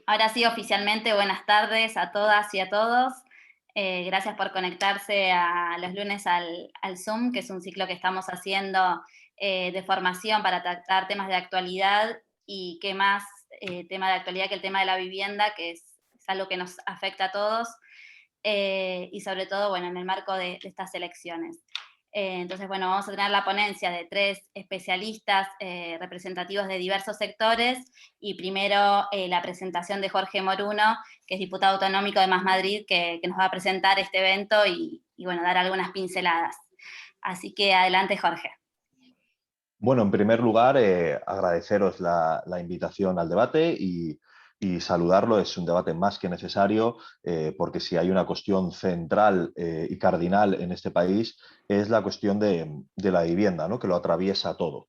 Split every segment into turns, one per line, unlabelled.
Ahora sí, oficialmente, buenas tardes a todas y a todos. Gracias por conectarse a los lunes al Zoom, que es un ciclo que estamos haciendo de formación para tratar temas de actualidad y qué más tema de actualidad que el tema de la vivienda, que es algo que nos afecta a todos y sobre todo, bueno, en el marco de estas elecciones. Entonces, bueno, vamos a tener la ponencia de tres especialistas representativos de diversos sectores y primero la presentación de Jorge Moruno, que es diputado autonómico de Más Madrid, que nos va a presentar este evento y, bueno, dar algunas pinceladas. Así que adelante, Jorge.
Bueno, en primer lugar, agradeceros la invitación al debate y saludarlo. Es un debate más que necesario porque si hay una cuestión central y cardinal en este país es la cuestión de la vivienda, ¿no? Que lo atraviesa todo.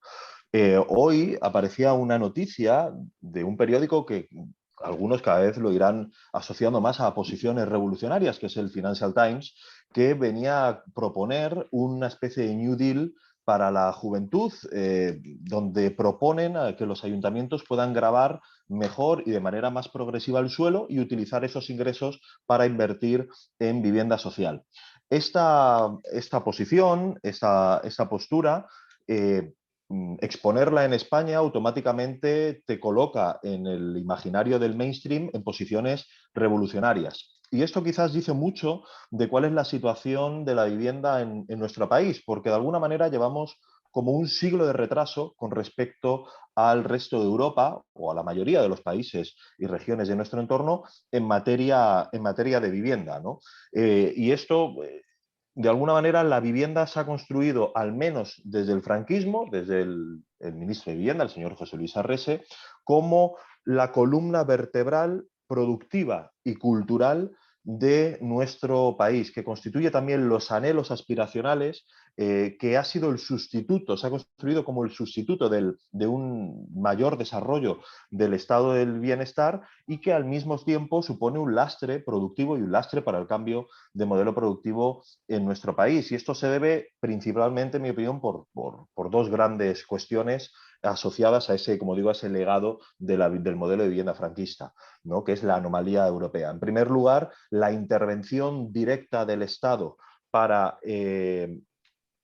Hoy aparecía una noticia de un periódico que algunos cada vez lo irán asociando más a posiciones revolucionarias, que es el Financial Times, que venía a proponer una especie de New Deal para la juventud, donde proponen a que los ayuntamientos puedan gravar mejor y de manera más progresiva el suelo y utilizar esos ingresos para invertir en vivienda social. Esta posición, esta postura, exponerla en España automáticamente te coloca en el imaginario del mainstream en posiciones revolucionarias. Y esto quizás dice mucho de cuál es la situación de la vivienda en nuestro país, porque de alguna manera llevamos como un siglo de retraso con respecto al resto de Europa o a la mayoría de los países y regiones de nuestro entorno en materia de vivienda, ¿no? Y esto de alguna manera la vivienda se ha construido, al menos desde el franquismo, desde el ministro de Vivienda, el señor José Luis Arrese, como la columna vertebral productiva y cultural de nuestro país, que constituye también los anhelos aspiracionales, que ha sido el sustituto, se ha construido como el sustituto de un mayor desarrollo del estado del bienestar y que al mismo tiempo supone un lastre productivo y un lastre para el cambio de modelo productivo en nuestro país. Y esto se debe principalmente, en mi opinión, por dos grandes cuestiones asociadas a ese, como digo, a ese legado del modelo de vivienda franquista, ¿no? Que es la anomalía europea. En primer lugar, la intervención directa del Estado para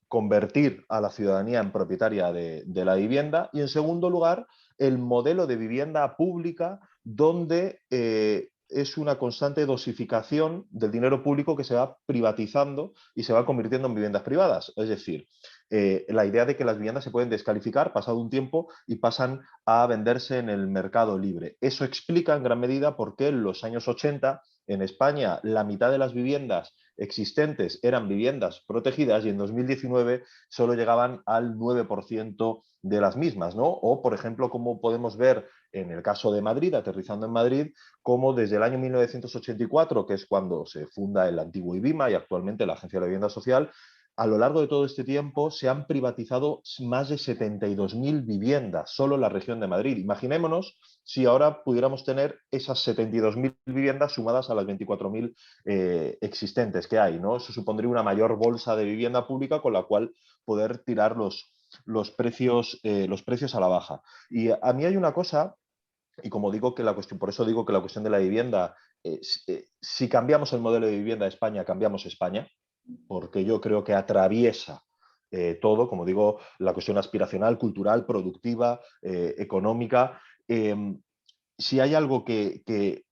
convertir a la ciudadanía en propietaria de la vivienda y, en segundo lugar, el modelo de vivienda pública donde es una constante dosificación del dinero público que se va privatizando y se va convirtiendo en viviendas privadas. Es decir, la idea de que las viviendas se pueden descalificar pasado un tiempo y pasan a venderse en el mercado libre. Eso explica en gran medida por qué en los años 80 en España la mitad de las viviendas existentes eran viviendas protegidas y en 2019 solo llegaban al 9% de las mismas, ¿no? O, por ejemplo, como podemos ver en el caso de Madrid, aterrizando en Madrid, como desde el año 1984, que es cuando se funda el antiguo IBIMA y actualmente la Agencia de la Vivienda Social, a lo largo de todo este tiempo se han privatizado más de 72.000 viviendas solo en la región de Madrid. Imaginémonos si ahora pudiéramos tener esas 72.000 viviendas sumadas a las 24.000 existentes que hay, ¿no? Eso supondría una mayor bolsa de vivienda pública con la cual poder tirar los precios a la baja. Y a mí hay una cosa, y como digo que la cuestión, por eso digo que la cuestión de la vivienda, si cambiamos el modelo de vivienda de España, cambiamos España, porque yo creo que atraviesa todo, como digo, la cuestión aspiracional, cultural, productiva, económica. Si hay algo que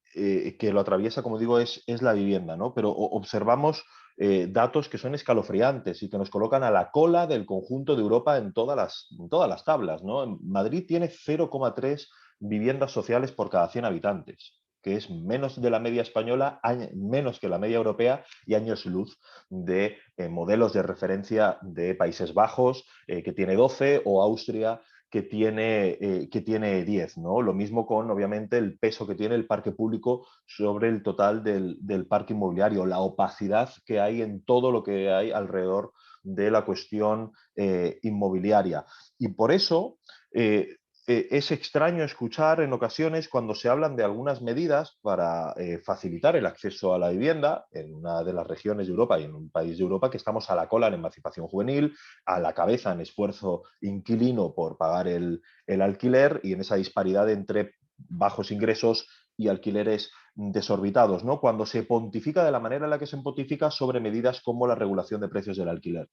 lo atraviesa, como digo, es la vivienda, ¿no? Pero observamos datos que son escalofriantes y que nos colocan a la cola del conjunto de Europa en todas las tablas, ¿no? Madrid tiene 0,3 viviendas sociales por cada 100 habitantes, que es menos de la media española, menos que la media europea y años luz de modelos de referencia de Países Bajos, que tiene 12, o Austria, que tiene 10, ¿no? Lo mismo con, obviamente, el peso que tiene el parque público sobre el total del parque inmobiliario, la opacidad que hay en todo lo que hay alrededor de la cuestión inmobiliaria. Y por eso es extraño escuchar en ocasiones cuando se hablan de algunas medidas para facilitar el acceso a la vivienda en una de las regiones de Europa y en un país de Europa que estamos a la cola en emancipación juvenil, a la cabeza en esfuerzo inquilino por pagar el alquiler y en esa disparidad entre bajos ingresos y alquileres desorbitados, ¿no? Cuando se pontifica de la manera en la que se pontifica sobre medidas como la regulación de precios del alquiler.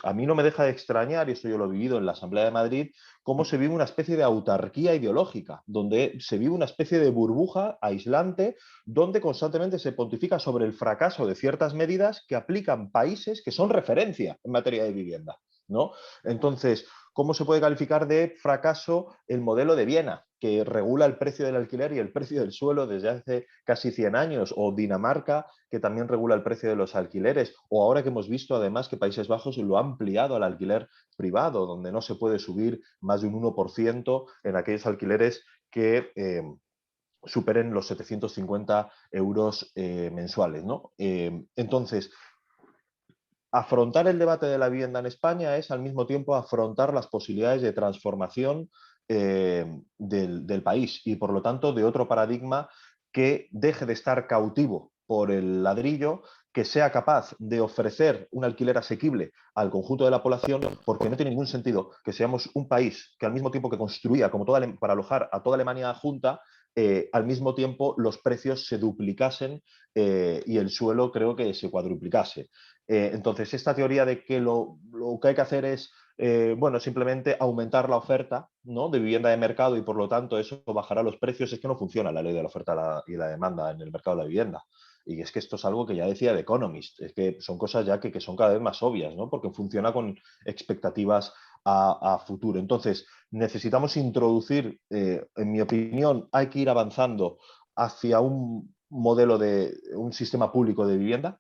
A mí no me deja de extrañar, y esto yo lo he vivido en la Asamblea de Madrid, cómo se vive una especie de autarquía ideológica, donde se vive una especie de burbuja aislante, donde constantemente se pontifica sobre el fracaso de ciertas medidas que aplican países que son referencia en materia de vivienda, ¿no? Entonces, ¿cómo se puede calificar de fracaso el modelo de Viena, que regula el precio del alquiler y el precio del suelo desde hace casi 100 años? O Dinamarca, que también regula el precio de los alquileres. O ahora que hemos visto además que Países Bajos lo ha ampliado al alquiler privado, donde no se puede subir más de un 1% en aquellos alquileres que superen los 750 euros mensuales, ¿no? Entonces, afrontar el debate de la vivienda en España es al mismo tiempo afrontar las posibilidades de transformación del país y por lo tanto de otro paradigma que deje de estar cautivo por el ladrillo, que sea capaz de ofrecer un alquiler asequible al conjunto de la población, porque no tiene ningún sentido que seamos un país que al mismo tiempo que construía como para alojar a toda Alemania junta, al mismo tiempo los precios se duplicasen y el suelo creo que se cuadruplicase. Entonces, esta teoría de que lo que hay que hacer es bueno, simplemente aumentar la oferta, ¿no?, de vivienda de mercado y por lo tanto eso bajará los precios, es que no funciona la ley de la oferta y la demanda en el mercado de la vivienda. Y es que esto es algo que ya decía The Economist, es que son cosas ya que son cada vez más obvias, ¿no?, porque funciona con expectativas a futuro. Entonces, necesitamos introducir, en mi opinión, hay que ir avanzando hacia un modelo de un sistema público de vivienda,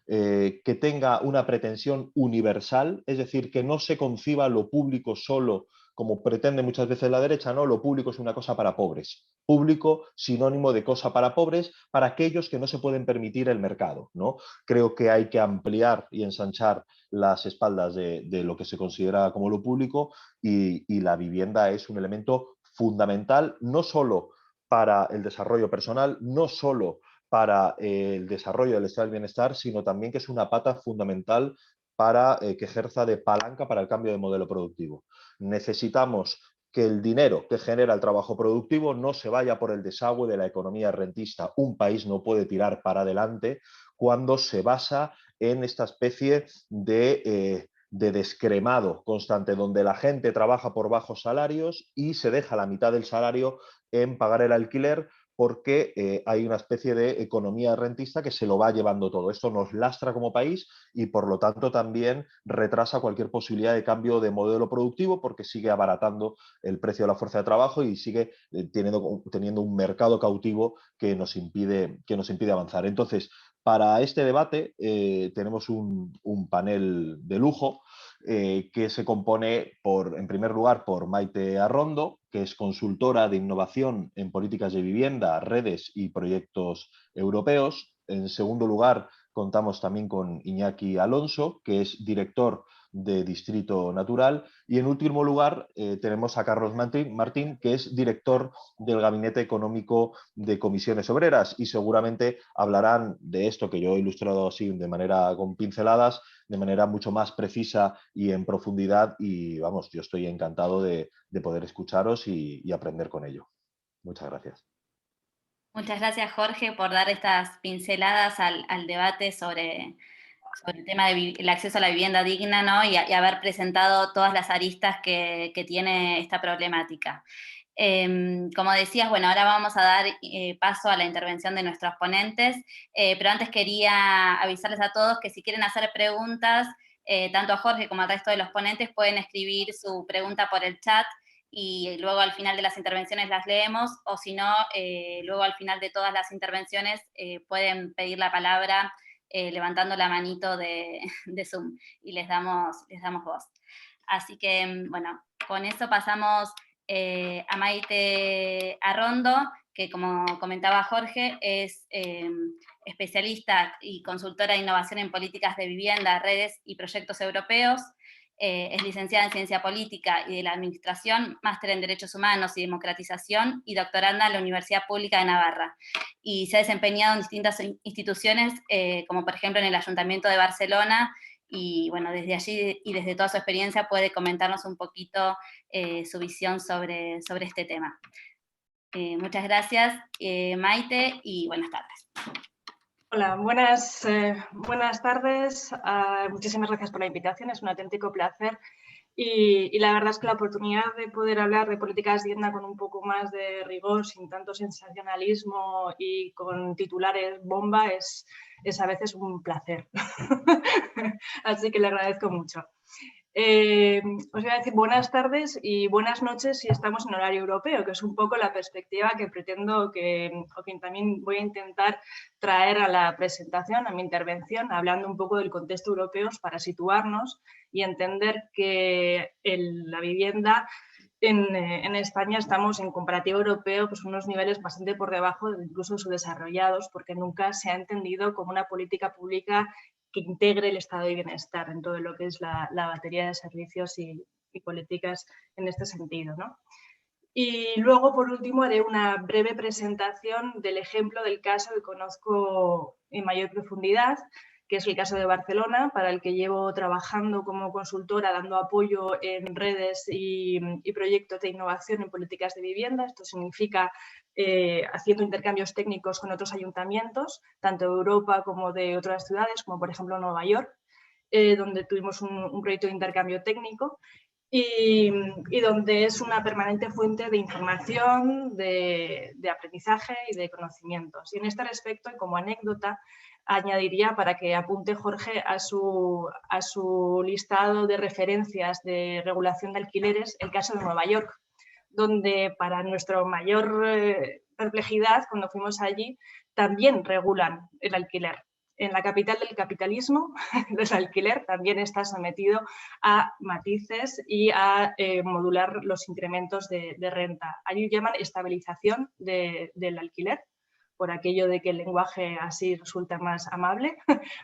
que tenga una pretensión universal, es decir, que no se conciba lo público solo como pretende muchas veces la derecha, no, lo público es una cosa para pobres. Público sinónimo de cosa para pobres, para aquellos que no se pueden permitir el mercado, ¿no? Creo que hay que ampliar y ensanchar las espaldas de lo que se considera como lo público y la vivienda es un elemento fundamental, no solo para el desarrollo personal, no solo para el desarrollo del estado del bienestar, sino también que es una pata fundamental para que ejerza de palanca para el cambio de modelo productivo. Necesitamos que el dinero que genera el trabajo productivo no se vaya por el desagüe de la economía rentista. Un país no puede tirar para adelante cuando se basa en esta especie de descremado constante, donde la gente trabaja por bajos salarios y se deja la mitad del salario en pagar el alquiler, porque hay una especie de economía rentista que se lo va llevando todo. Esto nos lastra como país y por lo tanto también retrasa cualquier posibilidad de cambio de modelo productivo, porque sigue abaratando el precio de la fuerza de trabajo y sigue teniendo un mercado cautivo que nos impide avanzar. Entonces, para este debate tenemos un panel de lujo que se compone, en primer lugar, por Maite Arrondo, que es consultora de innovación en políticas de vivienda, redes y proyectos europeos. En segundo lugar, contamos también con Iñaki Alonso, que es director de Distrito Natural. Y en último lugar, tenemos a Carlos Martín, que es director del Gabinete Económico de Comisiones Obreras. Y seguramente hablarán de esto que yo he ilustrado así de manera con pinceladas, de manera mucho más precisa y en profundidad. Y vamos, yo estoy encantado de poder escucharos y aprender con ello. Muchas gracias.
Muchas gracias, Jorge, por dar estas pinceladas al debate sobre el tema del acceso a la vivienda digna, ¿no? Y haber presentado todas las aristas que tiene esta problemática. Como decías, bueno, ahora vamos a dar paso a la intervención de nuestros ponentes, pero antes quería avisarles a todos que si quieren hacer preguntas, tanto a Jorge como al resto de los ponentes pueden escribir su pregunta por el chat y luego al final de las intervenciones las leemos, o si no, luego al final de todas las intervenciones pueden pedir la palabra levantando la manito de Zoom y les damos voz. Así que, bueno, con eso pasamos a Maite Arrondo, que como comentaba Jorge, es especialista y consultora de innovación en políticas de vivienda, redes y proyectos europeos. Es licenciada en Ciencia Política y de la Administración, máster en Derechos Humanos y Democratización y doctoranda en la Universidad Pública de Navarra. Y se ha desempeñado en distintas instituciones, como por ejemplo en el Ayuntamiento de Barcelona, y bueno, desde allí y desde toda su experiencia puede comentarnos un poquito su visión sobre este tema. Muchas gracias, Maite, y buenas tardes.
Hola, buenas tardes. Muchísimas gracias por la invitación, es un auténtico placer. Y la verdad es que la oportunidad de poder hablar de políticas de vivienda con un poco más de rigor, sin tanto sensacionalismo y con titulares bomba, es a veces un placer. Así que le agradezco mucho. Os voy a decir buenas tardes y buenas noches si estamos en horario europeo, que es un poco la perspectiva que pretendo o que también voy a intentar traer a la presentación, a mi intervención, hablando un poco del contexto europeo para situarnos y entender que la vivienda en España estamos en comparativo europeo pues unos niveles bastante por debajo de incluso subdesarrollados, porque nunca se ha entendido como una política pública que integre el estado de bienestar en todo lo que es la batería de servicios y políticas en este sentido, ¿no? Y luego, por último, haré una breve presentación del ejemplo del caso que conozco en mayor profundidad, que es el caso de Barcelona, para el que llevo trabajando como consultora, dando apoyo en redes y proyectos de innovación en políticas de vivienda. Esto significa haciendo intercambios técnicos con otros ayuntamientos, tanto de Europa como de otras ciudades, como por ejemplo Nueva York, donde tuvimos un proyecto de intercambio técnico y donde es una permanente fuente de información, de aprendizaje y de conocimientos. Y en este respecto, y como anécdota, añadiría, para que apunte Jorge a su listado de referencias de regulación de alquileres, el caso de Nueva York, donde para nuestra mayor perplejidad, cuando fuimos allí, también regulan el alquiler. En la capital del capitalismo, el alquiler también está sometido a matices y a modular los incrementos de renta. Allí llaman estabilización del alquiler, por aquello de que el lenguaje así resulta más amable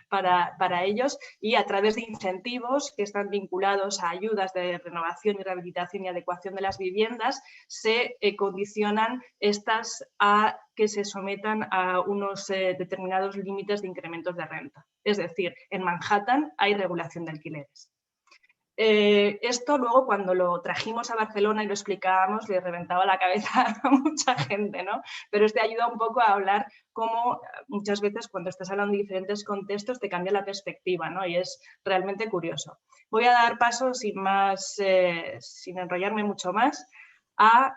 para ellos, y a través de incentivos que están vinculados a ayudas de renovación y rehabilitación y adecuación de las viviendas, se condicionan estas a que se sometan a unos determinados límites de incrementos de renta. Es decir, en Manhattan hay regulación de alquileres. Esto luego cuando lo trajimos a Barcelona y lo explicábamos le reventaba la cabeza a mucha gente, ¿no? Pero esto ayuda un poco a hablar cómo muchas veces cuando estás hablando de diferentes contextos te cambia la perspectiva, ¿no? Y es realmente curioso. Voy a dar paso sin enrollarme mucho más a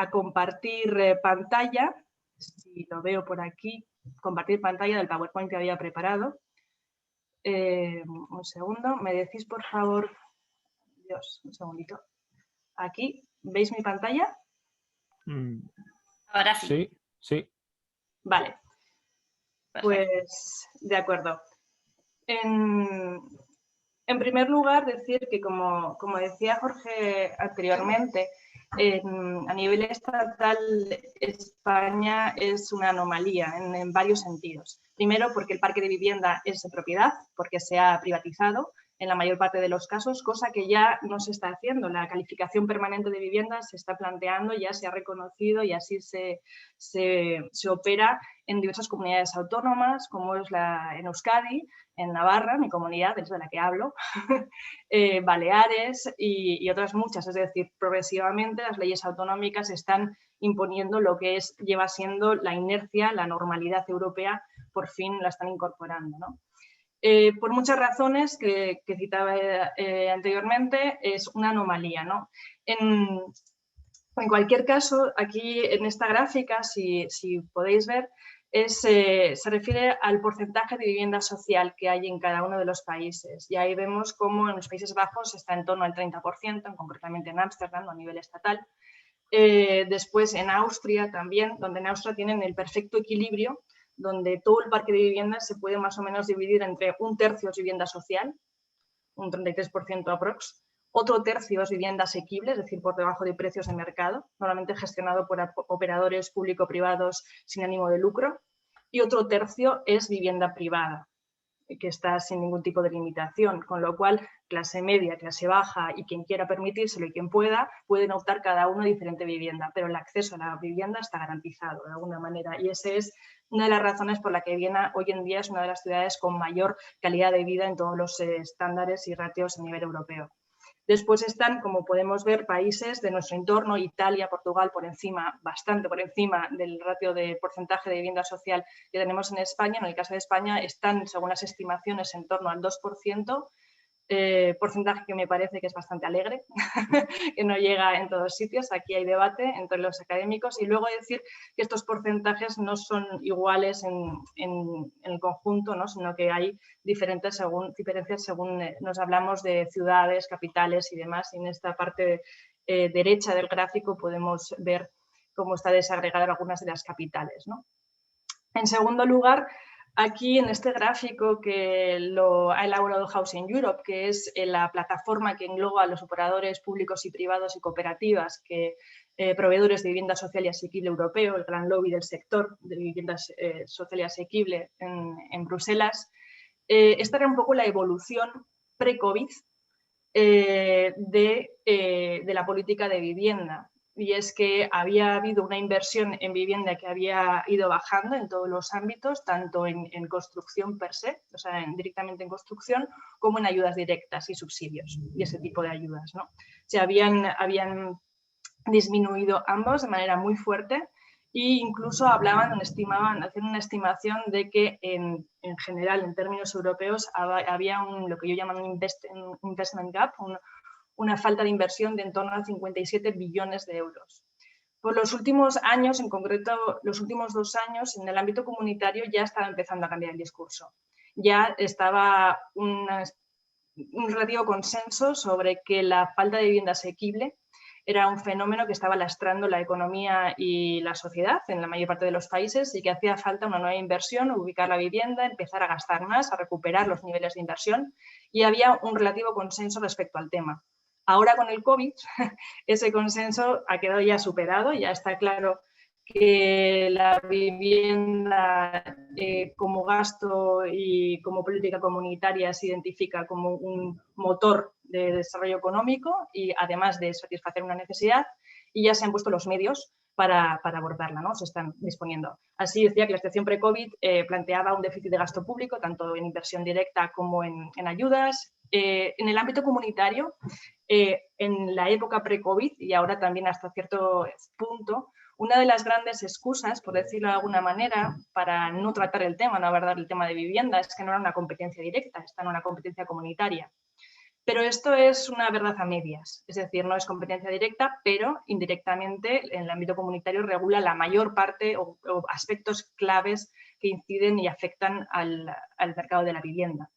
compartir pantalla, si lo veo por aquí, compartir pantalla del PowerPoint que había preparado. Un segundo, me decís por favor, Dios, un segundito. Aquí, ¿veis mi pantalla?
Ahora sí.
Sí, sí.
Vale,
Perfecto.
Pues de acuerdo. En primer lugar, decir que como decía Jorge anteriormente, a nivel estatal España es una anomalía en varios sentidos. Primero, porque el parque de vivienda es de propiedad, porque se ha privatizado en la mayor parte de los casos, cosa que ya no se está haciendo. La calificación permanente de vivienda se está planteando, ya se ha reconocido y así se opera en diversas comunidades autónomas, como es en Euskadi, en Navarra, mi comunidad, desde la que hablo, Baleares y otras muchas. Es decir, progresivamente las leyes autonómicas están imponiendo lo que lleva siendo la inercia, la normalidad europea, por fin la están incorporando, ¿no? Por muchas razones que citaba anteriormente, es una anomalía, ¿no? En cualquier caso, aquí en esta gráfica, si podéis ver, se refiere al porcentaje de vivienda social que hay en cada uno de los países. Y ahí vemos cómo en los Países Bajos está en torno al 30%, concretamente en Ámsterdam, a nivel estatal. Después en Austria también, donde en Austria tienen el perfecto equilibrio, donde todo el parque de viviendas se puede más o menos dividir entre un tercio es vivienda social, un 33% aprox, otro tercio es vivienda asequible, es decir, por debajo de precios de mercado, normalmente gestionado por operadores público-privados sin ánimo de lucro, y otro tercio es vivienda privada, que está sin ningún tipo de limitación, con lo cual clase media, clase baja y quien quiera permitírselo y quien pueda, pueden optar cada uno a diferente vivienda, pero el acceso a la vivienda está garantizado de alguna manera y esa es una de las razones por la que Viena hoy en día es una de las ciudades con mayor calidad de vida en todos los estándares y ratios a nivel europeo. Después están, como podemos ver, países de nuestro entorno, Italia, Portugal, por encima, bastante por encima del ratio de porcentaje de vivienda social que tenemos en España. En el caso de España están, según las estimaciones, en torno al 2%, porcentaje que me parece que es bastante alegre, que no llega en todos sitios. Aquí hay debate entre los académicos, y luego decir que estos porcentajes no son iguales en el conjunto, ¿no? Sino que hay diferencias según nos hablamos de ciudades, capitales y demás. Y en esta parte derecha del gráfico podemos ver cómo está desagregada algunas de las capitales, ¿no? En segundo lugar, aquí en este gráfico que lo ha elaborado Housing Europe, que es la plataforma que engloba a los operadores públicos y privados y cooperativas, proveedores de vivienda social y asequible europeo, el gran lobby del sector de vivienda social y asequible en Bruselas. Esta era un poco la evolución pre-COVID de la política de vivienda. Y es que había habido una inversión en vivienda que había ido bajando en todos los ámbitos, tanto en construcción per se, o sea, directamente en construcción, como en ayudas directas y subsidios y ese tipo de ayudas, ¿no? Se habían disminuido ambos de manera muy fuerte, e incluso estimaban, hacían una estimación de que en general, en términos europeos, había lo que yo llamo un investment gap, una falta de inversión de en torno a 57 billones de euros. Por los últimos años, en concreto los últimos 2 años, en el ámbito comunitario ya estaba empezando a cambiar el discurso. Ya estaba un relativo consenso sobre que la falta de vivienda asequible era un fenómeno que estaba lastrando la economía y la sociedad en la mayor parte de los países, y que hacía falta una nueva inversión, ubicar la vivienda, empezar a gastar más, a recuperar los niveles de inversión, y había un relativo consenso respecto al tema. Ahora con el COVID, ese consenso ha quedado ya superado, ya está claro que la vivienda como gasto y como política comunitaria se identifica como un motor de desarrollo económico, y además de satisfacer una necesidad, y ya se han puesto los medios para abordarla, ¿no? Se están disponiendo. Así decía que la situación pre-COVID planteaba un déficit de gasto público, tanto en inversión directa como en ayudas. En el ámbito comunitario, en la época pre-COVID y ahora también hasta cierto punto, una de las grandes excusas, por decirlo de alguna manera, para no tratar el tema, no abordar el tema de vivienda, es que no era una competencia directa, está en una competencia comunitaria. Pero esto es una verdad a medias, es decir, no es competencia directa, pero indirectamente en el ámbito comunitario regula la mayor parte o aspectos claves que inciden y afectan al mercado de la vivienda.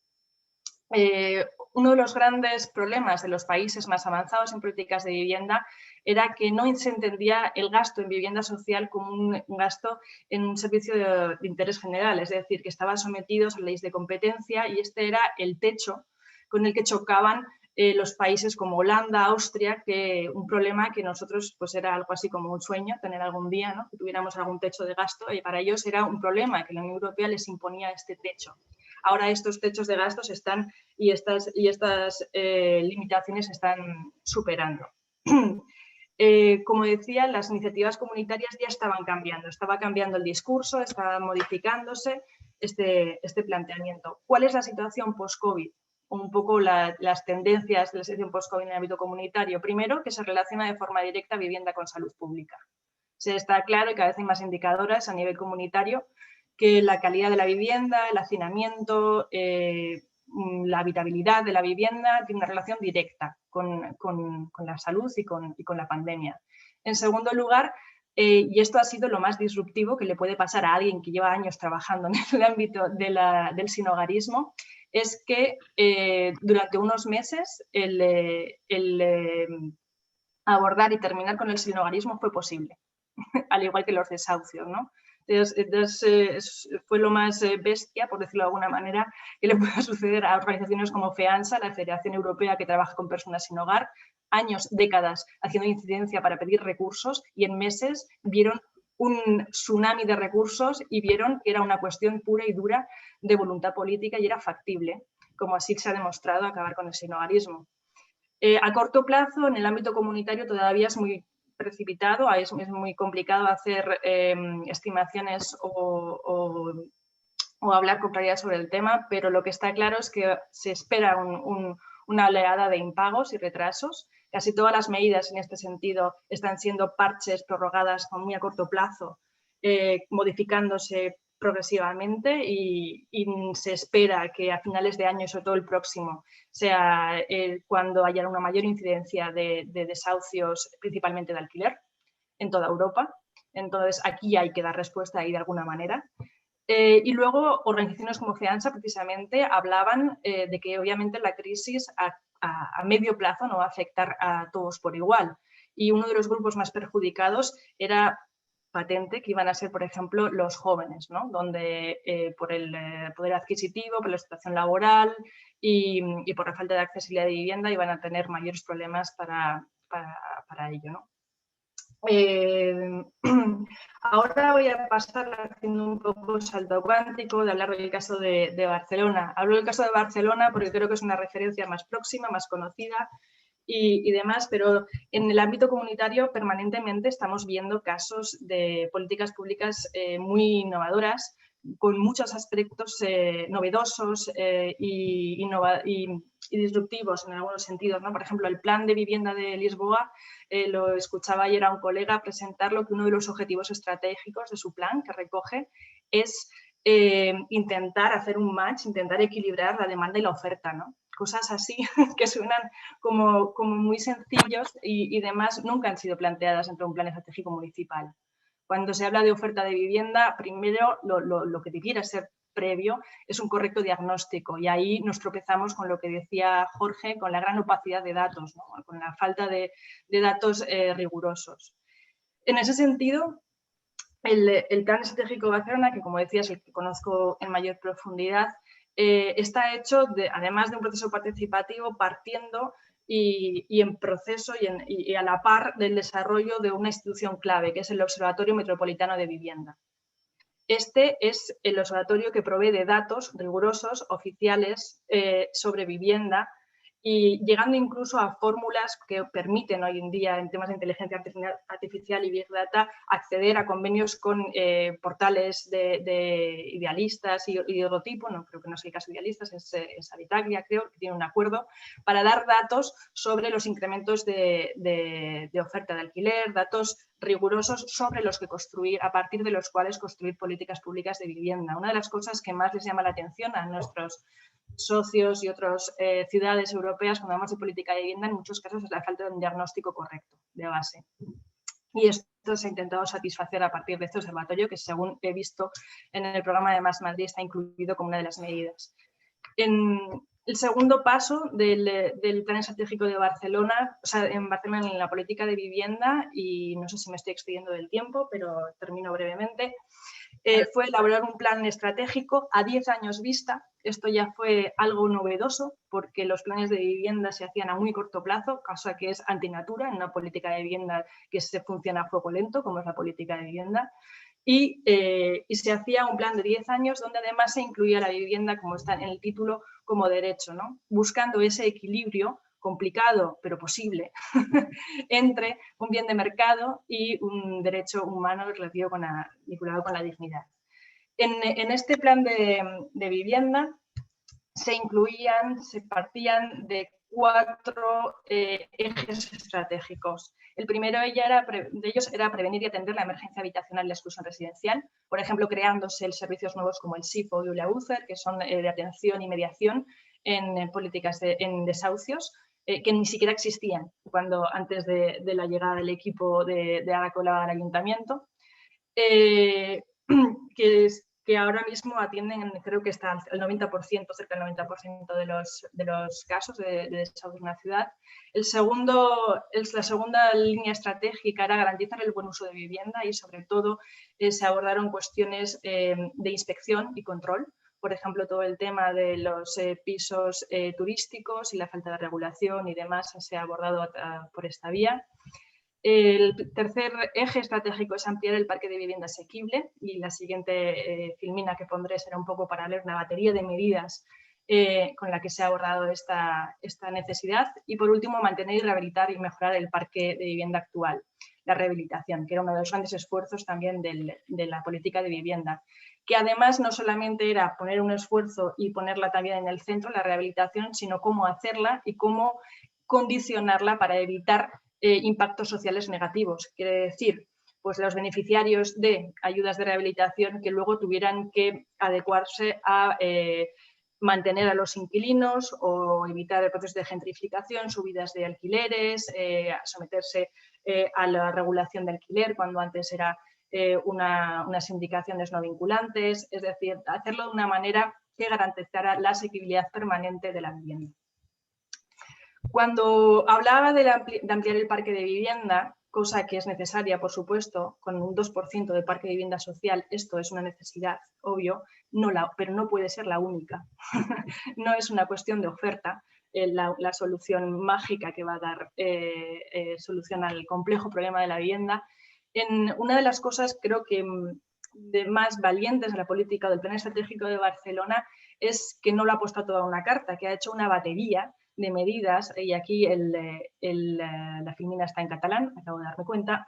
Uno de los grandes problemas de los países más avanzados en políticas de vivienda era que no se entendía el gasto en vivienda social como un gasto en un servicio de interés general, es decir, que estaban sometidos a leyes de competencia, y este era el techo con el que chocaban los países como Holanda, Austria, que un problema que nosotros pues era algo así como un sueño, tener algún día, ¿no? Que tuviéramos algún techo de gasto, y para ellos era un problema que la Unión Europea les imponía este techo. Ahora estos techos de gastos están y estas limitaciones se están superando. Como decía, las iniciativas comunitarias ya estaban cambiando, estaba cambiando el discurso, estaba modificándose este planteamiento. ¿Cuál es la situación post-COVID? Un poco las tendencias de la situación post-COVID en el ámbito comunitario. Primero, que se relaciona de forma directa vivienda con salud pública. Se está claro, y cada vez hay más indicadoras a nivel comunitario, que la calidad de la vivienda, el hacinamiento, la habitabilidad de la vivienda tiene una relación directa con la salud y con la pandemia. En segundo lugar, y esto ha sido lo más disruptivo que le puede pasar a alguien que lleva años trabajando en el ámbito del sinhogarismo, es que durante unos meses el abordar y terminar con el sinhogarismo fue posible, al igual que los desahucios, ¿no? Entonces fue lo más bestia, por decirlo de alguna manera, que le pueda suceder a organizaciones como FEANSA, la Federación Europea que trabaja con personas sin hogar, años, décadas haciendo incidencia para pedir recursos, y en meses vieron un tsunami de recursos y vieron que era una cuestión pura y dura de voluntad política y era factible, como así se ha demostrado, acabar con el sinhogarismo. A corto plazo, en el ámbito comunitario todavía es muy precipitado, es muy complicado hacer estimaciones o hablar con claridad sobre el tema, pero lo que está claro es que se espera un una oleada de impagos y retrasos. Casi todas las medidas en este sentido están siendo parches prorrogadas con muy a corto plazo, modificándose progresivamente y se espera que a finales de año, sobre todo el próximo, sea cuando haya una mayor incidencia de desahucios, principalmente de alquiler, en toda Europa. Entonces, aquí hay que dar respuesta ahí de alguna manera. Y luego, organizaciones como FEANSA precisamente hablaban de que obviamente la crisis a medio plazo no va a afectar a todos por igual. Y uno de los grupos más perjudicados era patente que iban a ser, por ejemplo, los jóvenes, ¿no? Donde por el poder adquisitivo, por la situación laboral y por la falta de accesibilidad de vivienda iban a tener mayores problemas para ello, ¿no? Ahora voy a pasar haciendo un poco salto cuántico de hablar del caso de Barcelona. Hablo del caso de Barcelona porque creo que es una referencia más próxima, más conocida y demás, pero en el ámbito comunitario permanentemente estamos viendo casos de políticas públicas muy innovadoras, con muchos aspectos novedosos y disruptivos en algunos sentidos, ¿no? Por ejemplo, el plan de vivienda de Lisboa, lo escuchaba ayer a un colega presentarlo, que uno de los objetivos estratégicos de su plan que recoge es intentar hacer un match, intentar equilibrar la demanda y la oferta, ¿no? Cosas así que suenan como muy sencillos y demás nunca han sido planteadas dentro de un plan estratégico municipal. Cuando se habla de oferta de vivienda, primero lo que debiera ser previo es un correcto diagnóstico y ahí nos tropezamos con lo que decía Jorge, con la gran opacidad de datos, ¿no? Con la falta de datos rigurosos. En ese sentido, el plan estratégico de Barcelona, que como decía es el que conozco en mayor profundidad, está hecho además de un proceso participativo partiendo y en proceso y a la par del desarrollo de una institución clave, que es el Observatorio Metropolitano de Vivienda. Este es el observatorio que provee de datos rigurosos, oficiales, sobre vivienda y llegando incluso a fórmulas que permiten hoy en día en temas de inteligencia artificial y Big Data acceder a convenios con portales de idealistas y de otro tipo, no creo que no sea el caso de idealistas, es Habitaclia, creo que tiene un acuerdo para dar datos sobre los incrementos de oferta de alquiler, datos rigurosos sobre los que construir, a partir de los cuales construir políticas públicas de vivienda. Una de las cosas que más les llama la atención a nuestros socios y otras ciudades europeas cuando hablamos de política de vivienda en muchos casos es la falta de un diagnóstico correcto de base. Y esto se ha intentado satisfacer a partir de este observatorio que, según he visto en el programa de Más Madrid, está incluido como una de las medidas. El segundo paso del plan estratégico de Barcelona, o sea, en Barcelona en la política de vivienda, y no sé si me estoy excediendo del tiempo, pero termino brevemente, fue elaborar un plan estratégico a 10 años vista. Esto ya fue algo novedoso porque los planes de vivienda se hacían a muy corto plazo, cosa que es antinatura en una política de vivienda que se funciona a fuego lento, como es la política de vivienda. Y se hacía un plan de 10 años donde además se incluía la vivienda, como está en el título, como derecho, ¿no? Buscando ese equilibrio complicado, pero posible, entre un bien de mercado y un derecho humano vinculado con la dignidad. En este plan de vivienda se partían de 4 ejes estratégicos. El primero de ellos era prevenir y atender la emergencia habitacional y la exclusión residencial, por ejemplo, creándose servicios nuevos como el SIFO y ULAUCER, que son de atención y mediación en políticas en desahucios, que ni siquiera existían antes de la llegada del equipo de Ada Colau al ayuntamiento, que ahora mismo atienden, creo que está el 90%, cerca del 90% de los casos de desahucio en la ciudad. La segunda línea estratégica era garantizar el buen uso de vivienda y sobre todo se abordaron cuestiones de inspección y control. Por ejemplo, todo el tema de los pisos turísticos y la falta de regulación y demás se ha abordado por esta vía. El tercer eje estratégico es ampliar el parque de vivienda asequible y la siguiente filmina que pondré será un poco para leer una batería de medidas con la que se ha abordado esta necesidad. Y por último, mantener, rehabilitar y mejorar el parque de vivienda actual. la rehabilitación, que era uno de los grandes esfuerzos también de la política de vivienda, que además no solamente era poner un esfuerzo y ponerla también en el centro, la rehabilitación, sino cómo hacerla y cómo condicionarla para evitar impactos sociales negativos. Quiere decir, pues los beneficiarios de ayudas de rehabilitación que luego tuvieran que adecuarse a mantener a los inquilinos o evitar el proceso de gentrificación, subidas de alquileres, someterse a la regulación de alquiler cuando antes era unas indicaciones no vinculantes, es decir, hacerlo de una manera que garantizara la asequibilidad permanente de la vivienda. Cuando hablaba de ampliar el parque de vivienda, cosa que es necesaria, por supuesto, con un 2% de parque de vivienda social, esto es una necesidad, obvio, pero no puede ser la única. No es una cuestión de oferta, la solución mágica que va a dar solución al complejo problema de la vivienda. Una de las cosas, creo que de más valientes de la política del Plan Estratégico de Barcelona es que no lo ha puesto toda una carta, que ha hecho una batería de medidas, y aquí la filmina está en catalán, acabo de darme cuenta,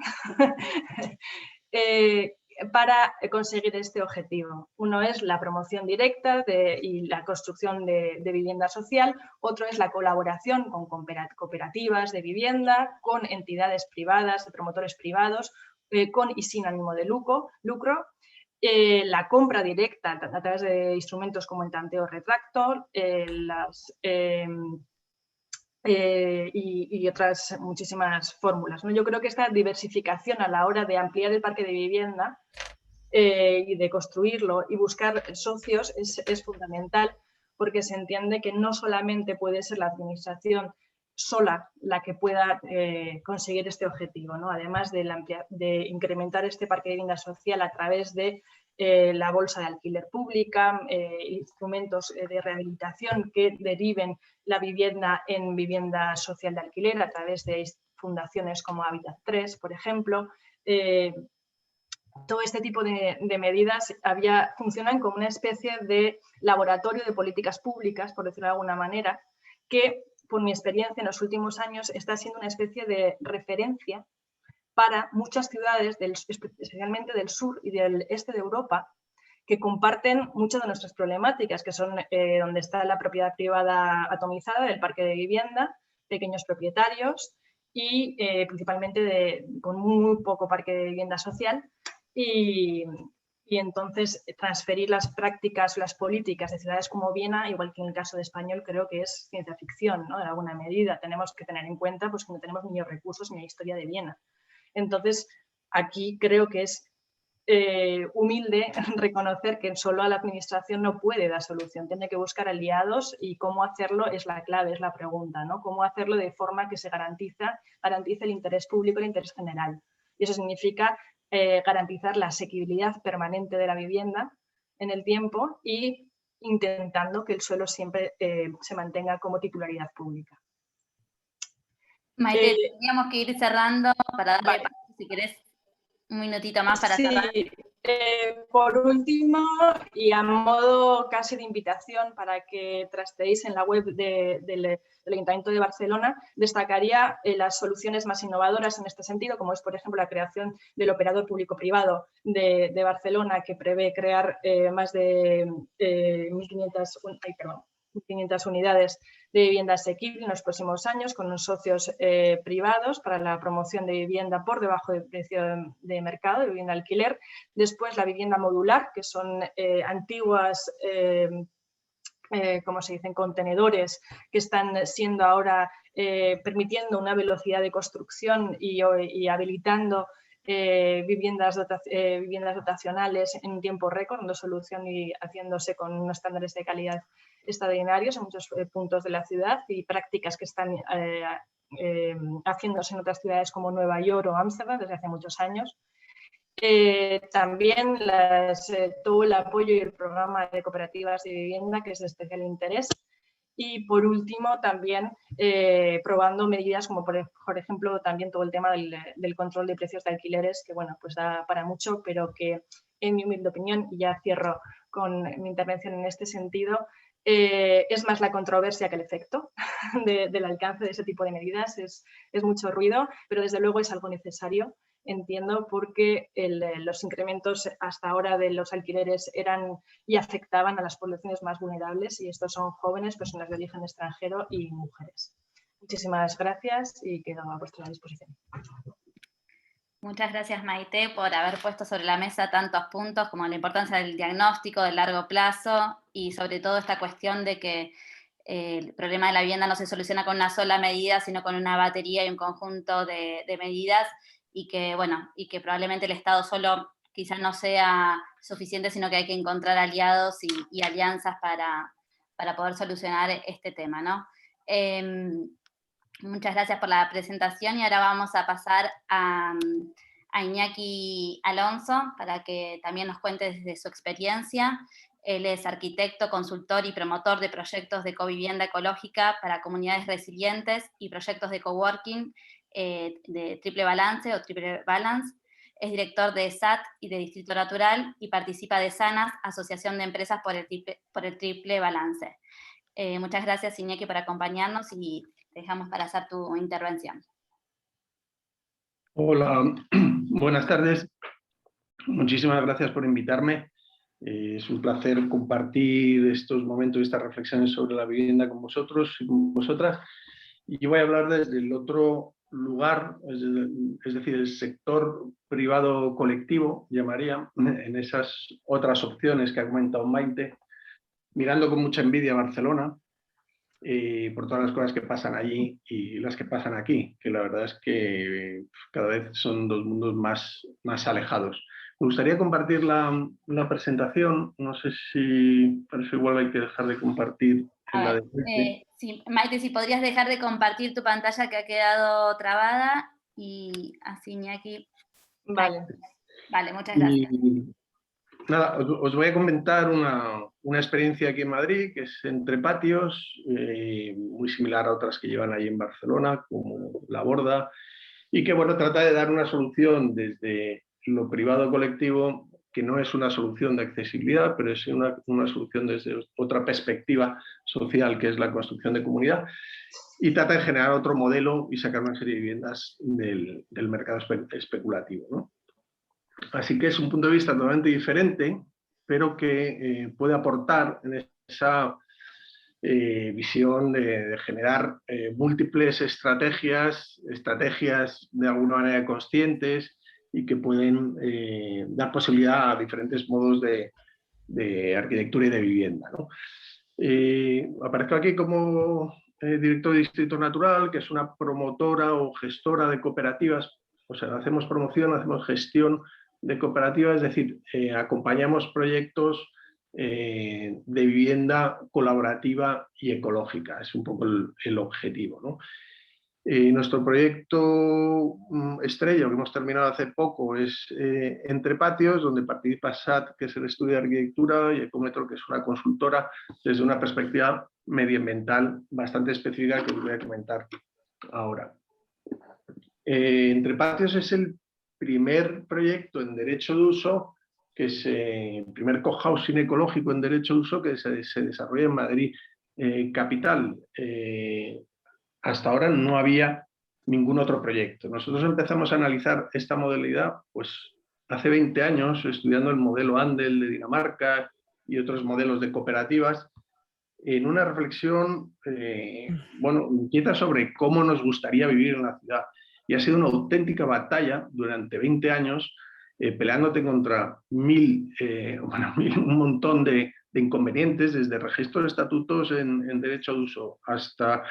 para conseguir este objetivo. Uno es la promoción directa y la construcción de vivienda social, otro es la colaboración con cooperativas de vivienda, con entidades privadas, de promotores privados, con y sin ánimo de lucro, la compra directa a través de instrumentos como el tanteo retracto, y otras muchísimas fórmulas, ¿no? Yo creo que esta diversificación a la hora de ampliar el parque de vivienda y de construirlo y buscar socios es fundamental, porque se entiende que no solamente puede ser la administración sola la que pueda conseguir este objetivo, ¿no? Además de incrementar este parque de vivienda social a través de la bolsa de alquiler pública, instrumentos de rehabilitación que deriven la vivienda en vivienda social de alquiler a través de fundaciones como Habitat 3, por ejemplo. Todo este tipo de medidas funcionan como una especie de laboratorio de políticas públicas, por decirlo de alguna manera, que por mi experiencia en los últimos años está siendo una especie de referencia para muchas ciudades, especialmente del sur y del este de Europa, que comparten muchas de nuestras problemáticas, que son donde está la propiedad privada atomizada del parque de vivienda, pequeños propietarios y principalmente con muy poco parque de vivienda social. Y entonces transferir las prácticas, las políticas de ciudades como Viena, igual que en el caso de Español, creo que es ciencia ficción, ¿no? En alguna medida tenemos que tener en cuenta pues, que no tenemos ni los recursos ni la historia de Viena. Entonces, aquí creo que es humilde reconocer que solo a la administración no puede dar solución, tiene que buscar aliados y cómo hacerlo es la clave, es la pregunta, ¿no? Cómo hacerlo de forma que se garantice el interés público, el interés general. Y eso significa garantizar la asequibilidad permanente de la vivienda en el tiempo y intentando que el suelo siempre se mantenga como titularidad pública.
Maite, teníamos que ir cerrando para darle
vale.
paso, si querés, un minutito más para cerrar.
Por último, y a modo casi de invitación para que trasteéis en la web del Ayuntamiento de Barcelona, destacaría las soluciones más innovadoras en este sentido, como es, por ejemplo, la creación del operador público-privado de Barcelona, que prevé crear más de 1.500 unidades de vivienda asequible en los próximos años con unos socios privados para la promoción de vivienda por debajo del precio de mercado de vivienda alquiler. Después la vivienda modular, que son antiguas, como se dicen, contenedores que están siendo ahora permitiendo una velocidad de construcción y habilitando viviendas dotacionales en tiempo récord, dando solución y haciéndose con unos estándares de calidad extraordinarios en muchos puntos de la ciudad y prácticas que están haciéndose en otras ciudades como Nueva York o Ámsterdam desde hace muchos años. También todo el apoyo y el programa de cooperativas de vivienda, que es de especial interés. Y por último, también probando medidas como, por ejemplo, también todo el tema del control de precios de alquileres, que bueno, pues da para mucho, pero que en mi humilde opinión, y ya cierro con mi intervención en este sentido, es más la controversia que el efecto del alcance de ese tipo de medidas. Es mucho ruido, pero desde luego es algo necesario, entiendo, porque los incrementos hasta ahora de los alquileres eran y afectaban a las poblaciones más vulnerables, y estos son jóvenes, personas de origen extranjero y mujeres. Muchísimas gracias y quedo a vuestra disposición.
Muchas gracias, Maite, por haber puesto sobre la mesa tantos puntos como la importancia del diagnóstico de largo plazo y sobre todo esta cuestión de que el problema de la vivienda no se soluciona con una sola medida, sino con una batería y un conjunto de medidas, y que, bueno, y que probablemente el Estado solo quizás no sea suficiente, sino que hay que encontrar aliados y alianzas para poder solucionar este tema, ¿no? Muchas gracias por la presentación y ahora vamos a pasar a Iñaki Alonso para que también nos cuente desde su experiencia. Él es arquitecto, consultor y promotor de proyectos de covivienda ecológica para comunidades resilientes y proyectos de coworking de Triple Balance o Triple Balance. Es director de SAT y de Distrito Natural y participa de SANAS, Asociación de Empresas por el Triple Balance. Muchas gracias, Iñaki, por acompañarnos y te dejamos para hacer tu intervención.
Hola, buenas tardes. Muchísimas gracias por invitarme. Es un placer compartir estos momentos y estas reflexiones sobre la vivienda con vosotros y con vosotras. Y yo voy a hablar desde el otro lugar, es decir, el sector privado colectivo, llamaría, en esas otras opciones que ha comentado Maite, mirando con mucha envidia a Barcelona, por todas las cosas que pasan allí y las que pasan aquí, que la verdad es que cada vez son dos mundos más alejados. Me gustaría compartir la presentación, no sé si, por eso igual hay que dejar de compartir la de...
Sí, Maite, si podrías dejar de compartir tu pantalla que ha quedado trabada y así Iñaki...
Vale.
Vale, muchas gracias.
Nada, os voy a comentar una experiencia aquí en Madrid, que es Entre Patios, muy similar a otras que llevan ahí en Barcelona, como La Borda, y que, bueno, trata de dar una solución desde lo privado colectivo, que no es una solución de accesibilidad, pero es una solución desde otra perspectiva social, que es la construcción de comunidad, y trata de generar otro modelo y sacar una serie de viviendas del mercado especulativo, ¿no? Así que es un punto de vista totalmente diferente, pero que puede aportar en esa visión de generar múltiples estrategias de alguna manera conscientes y que pueden dar posibilidad a diferentes modos de arquitectura y de vivienda, ¿no? Aparezco aquí como director de Distrito Natural, que es una promotora o gestora de cooperativas. O sea, hacemos promoción, hacemos gestión de cooperativas, es decir, acompañamos proyectos de vivienda colaborativa y ecológica. Es un poco el objetivo, ¿no? Nuestro proyecto estrella, que hemos terminado hace poco, es Entre Patios, donde participa SAT, que es el estudio de arquitectura, y Ecómetro, que es una consultora, desde una perspectiva medioambiental bastante específica que os voy a comentar ahora. Entre Patios es el primer proyecto en derecho de uso, que es el primer cohousing ecológico en derecho de uso que se desarrolla en Madrid capital. Hasta ahora no había ningún otro proyecto. Nosotros empezamos a analizar esta modalidad pues, hace 20 años, estudiando el modelo Andel de Dinamarca y otros modelos de cooperativas, en una reflexión bueno, inquieta sobre cómo nos gustaría vivir en la ciudad. Y ha sido una auténtica batalla durante 20 años, peleándote contra un montón de inconvenientes, desde registro de estatutos en derecho de uso hasta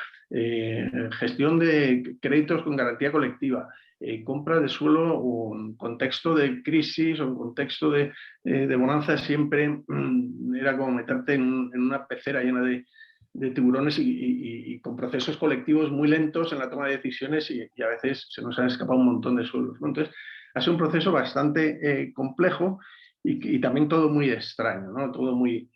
gestión de créditos con garantía colectiva, compra de suelo o en contexto de crisis o en contexto de bonanza, siempre era como meterte en una pecera llena de tiburones y con procesos colectivos muy lentos en la toma de decisiones y a veces se nos han escapado un montón de suelos, ¿no? Entonces, ha sido un proceso bastante complejo y también todo muy extraño, ¿no? Todo muy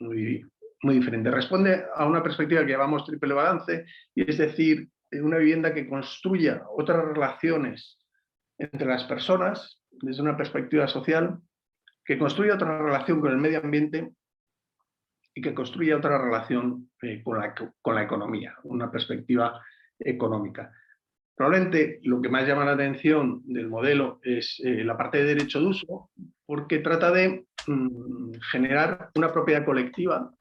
diferente. Responde a una perspectiva que llamamos triple balance, y es decir, una vivienda que construya otras relaciones entre las personas desde una perspectiva social, que construya otra relación con el medio ambiente y que construya otra relación con la economía, una perspectiva económica. Probablemente lo que más llama la atención del modelo es la parte de derecho de uso, porque trata de generar una propiedad colectiva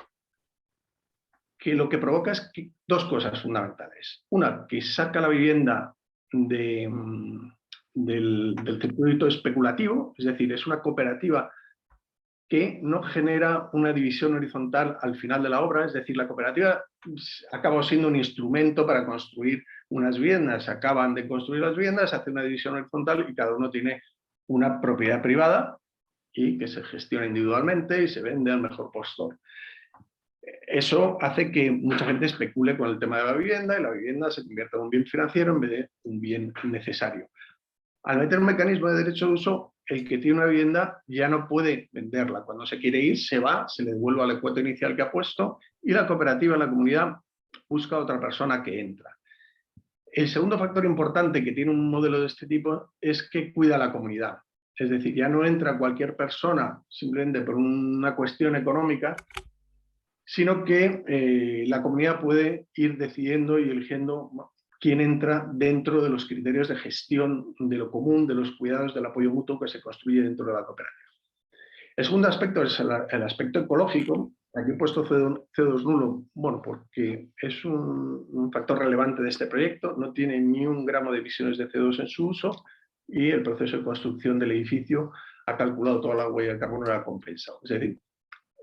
que lo que provoca es dos cosas fundamentales. Una, que saca la vivienda del circuito especulativo, es decir, es una cooperativa que no genera una división horizontal al final de la obra, es decir, la cooperativa acaba siendo un instrumento para construir unas viviendas, acaban de construir las viviendas, hace una división horizontal y cada uno tiene una propiedad privada y que se gestiona individualmente y se vende al mejor postor. Eso hace que mucha gente especule con el tema de la vivienda y la vivienda se convierta en un bien financiero en vez de un bien necesario. Al meter un mecanismo de derecho de uso, el que tiene una vivienda ya no puede venderla. Cuando se quiere ir, se va, se le devuelve a la cuota inicial que ha puesto y la cooperativa, la comunidad, busca a otra persona que entra. El segundo factor importante que tiene un modelo de este tipo es que cuida a la comunidad. Es decir, ya no entra cualquier persona simplemente por una cuestión económica, sino que la comunidad puede ir decidiendo y eligiendo quién entra dentro de los criterios de gestión de lo común, de los cuidados, del apoyo mutuo que se construye dentro de la cooperativa. El segundo aspecto es el aspecto ecológico. Aquí he puesto CO2 nulo, bueno, porque es un factor relevante de este proyecto, no tiene ni un gramo de emisiones de CO2 en su uso y el proceso de construcción del edificio ha calculado toda la huella de carbono y la ha compensado. Es decir,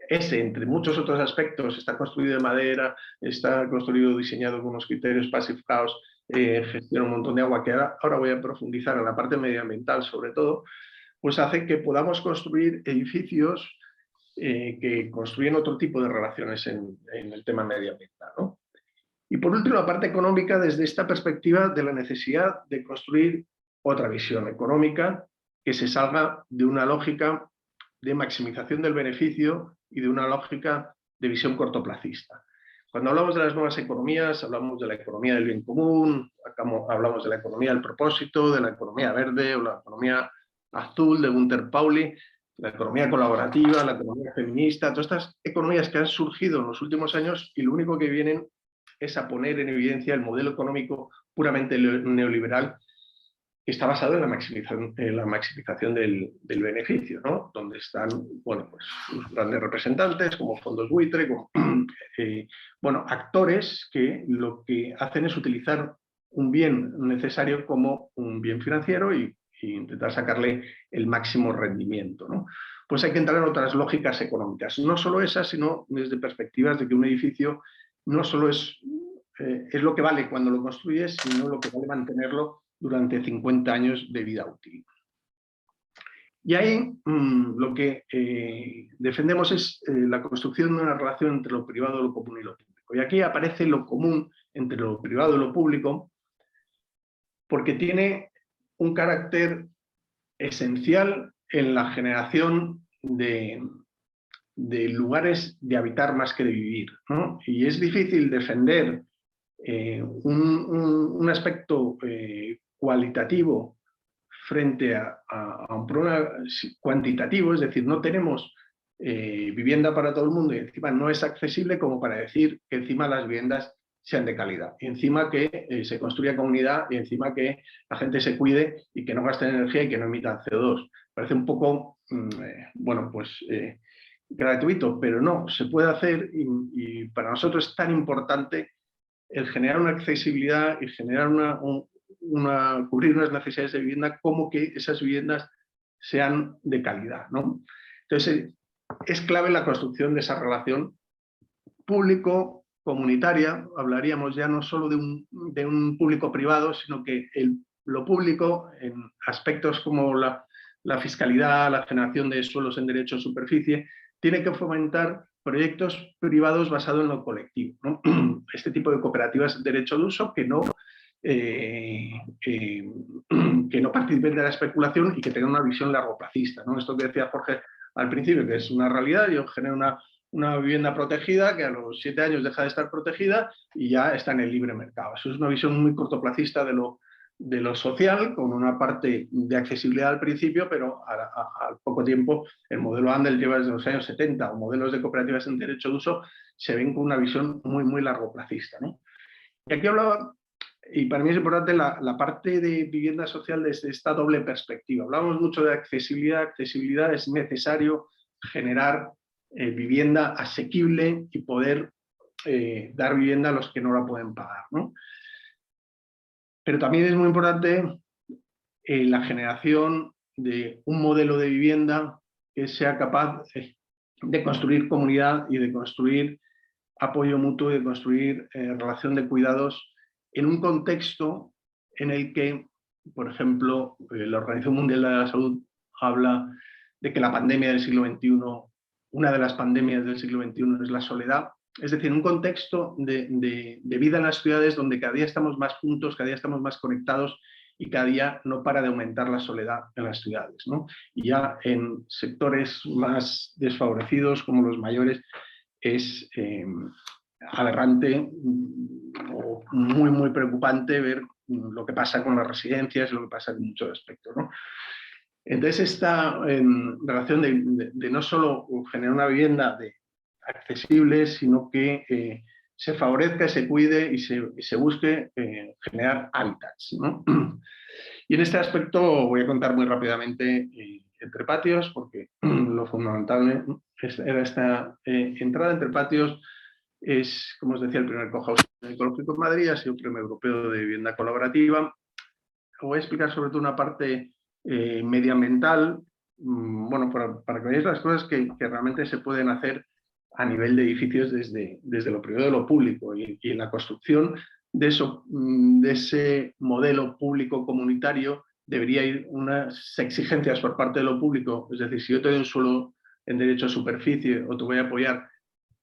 ese, entre muchos otros aspectos, está construido de madera, está construido, diseñado con unos criterios Passive House, gestiona un montón de agua, que ahora voy a profundizar en la parte medioambiental sobre todo, pues hace que podamos construir edificios que construyen otro tipo de relaciones en el tema medioambiental, ¿no? Y por último, la parte económica, desde esta perspectiva de la necesidad de construir otra visión económica que se salga de una lógica de maximización del beneficio y de una lógica de visión cortoplacista. Cuando hablamos de las nuevas economías, hablamos de la economía del bien común, hablamos de la economía del propósito, de la economía verde o la economía azul de Gunther Pauli, la economía colaborativa, la economía feminista, todas estas economías que han surgido en los últimos años y lo único que vienen es a poner en evidencia el modelo económico puramente neoliberal que está basado en la maximización del beneficio, ¿no? Donde están, bueno, pues, los grandes representantes como fondos buitre, como, bueno, actores que lo que hacen es utilizar un bien necesario como un bien financiero y intentar sacarle el máximo rendimiento, ¿no? Pues hay que entrar en otras lógicas económicas, no solo esas, sino desde perspectivas de que un edificio no solo es lo que vale cuando lo construyes, sino lo que vale mantenerlo durante 50 años de vida útil. Y ahí lo que defendemos es la construcción de una relación entre lo privado, lo común y lo público. Y aquí aparece lo común entre lo privado y lo público porque tiene un carácter esencial en la generación de lugares de habitar más que de vivir, ¿no? Y es difícil defender un aspecto cualitativo frente a un problema cuantitativo, es decir, no tenemos vivienda para todo el mundo y encima no es accesible como para decir que encima las viviendas sean de calidad, y encima que se construya comunidad y encima que la gente se cuide y que no gaste energía y que no emitan CO2. Parece un poco, bueno, pues gratuito, pero no, se puede hacer y para nosotros es tan importante el generar una accesibilidad y generar cubrir unas necesidades de vivienda como que esas viviendas sean de calidad, ¿no? Entonces, es clave la construcción de esa relación público-comunitaria. Hablaríamos ya no solo de un público privado, sino que lo público, en aspectos como la fiscalidad, la generación de suelos en derecho de superficie, tiene que fomentar proyectos privados basados en lo colectivo, ¿no? Este tipo de cooperativas de derecho de uso que no participen de la especulación y que tengan una visión largoplacista, ¿no? Esto que decía Jorge al principio, que es una realidad. Yo genero una vivienda protegida que a los 7 años deja de estar protegida y ya está en el libre mercado. Eso es una visión muy cortoplacista de de lo social, con una parte de accesibilidad al principio, pero al poco tiempo el modelo Andel lleva desde los años 70, o modelos de cooperativas en derecho de uso se ven con una visión muy, muy largoplacista, ¿no? Y aquí hablaba, y para mí es importante la parte de vivienda social desde esta doble perspectiva. Hablamos mucho de accesibilidad. Accesibilidad es necesario generar vivienda asequible y poder dar vivienda a los que no la pueden pagar, ¿no? Pero también es muy importante la generación de un modelo de vivienda que sea capaz de construir comunidad y de construir apoyo mutuo y de construir relación de cuidados en un contexto en el que, por ejemplo, la Organización Mundial de la Salud habla de que la pandemia del siglo XXI, una de las pandemias del siglo XXI es la soledad. Es decir, un contexto de vida en las ciudades donde cada día estamos más juntos, cada día estamos más conectados y cada día no para de aumentar la soledad en las ciudades, ¿no? Y ya en sectores más desfavorecidos como los mayores es aberrante o muy, muy preocupante ver lo que pasa con las residencias, lo que pasa en muchos aspectos, ¿no? Entonces esta relación de no solo generar una vivienda accesible, sino que se favorezca, se cuide y se busque generar hábitats, ¿no? Y en este aspecto voy a contar muy rápidamente Entre Patios, porque lo fundamental era esta entrada. Entre Patios es, como os decía, el primer cohousing ecológico en Madrid, ha sido un premio europeo de vivienda colaborativa. Voy a explicar sobre todo una parte medioambiental, bueno, para que veáis las cosas que realmente se pueden hacer a nivel de edificios desde lo privado y lo público, y en la construcción de ese modelo público comunitario debería ir unas exigencias por parte de lo público. Es decir, si yo te doy un suelo en derecho a superficie o te voy a apoyar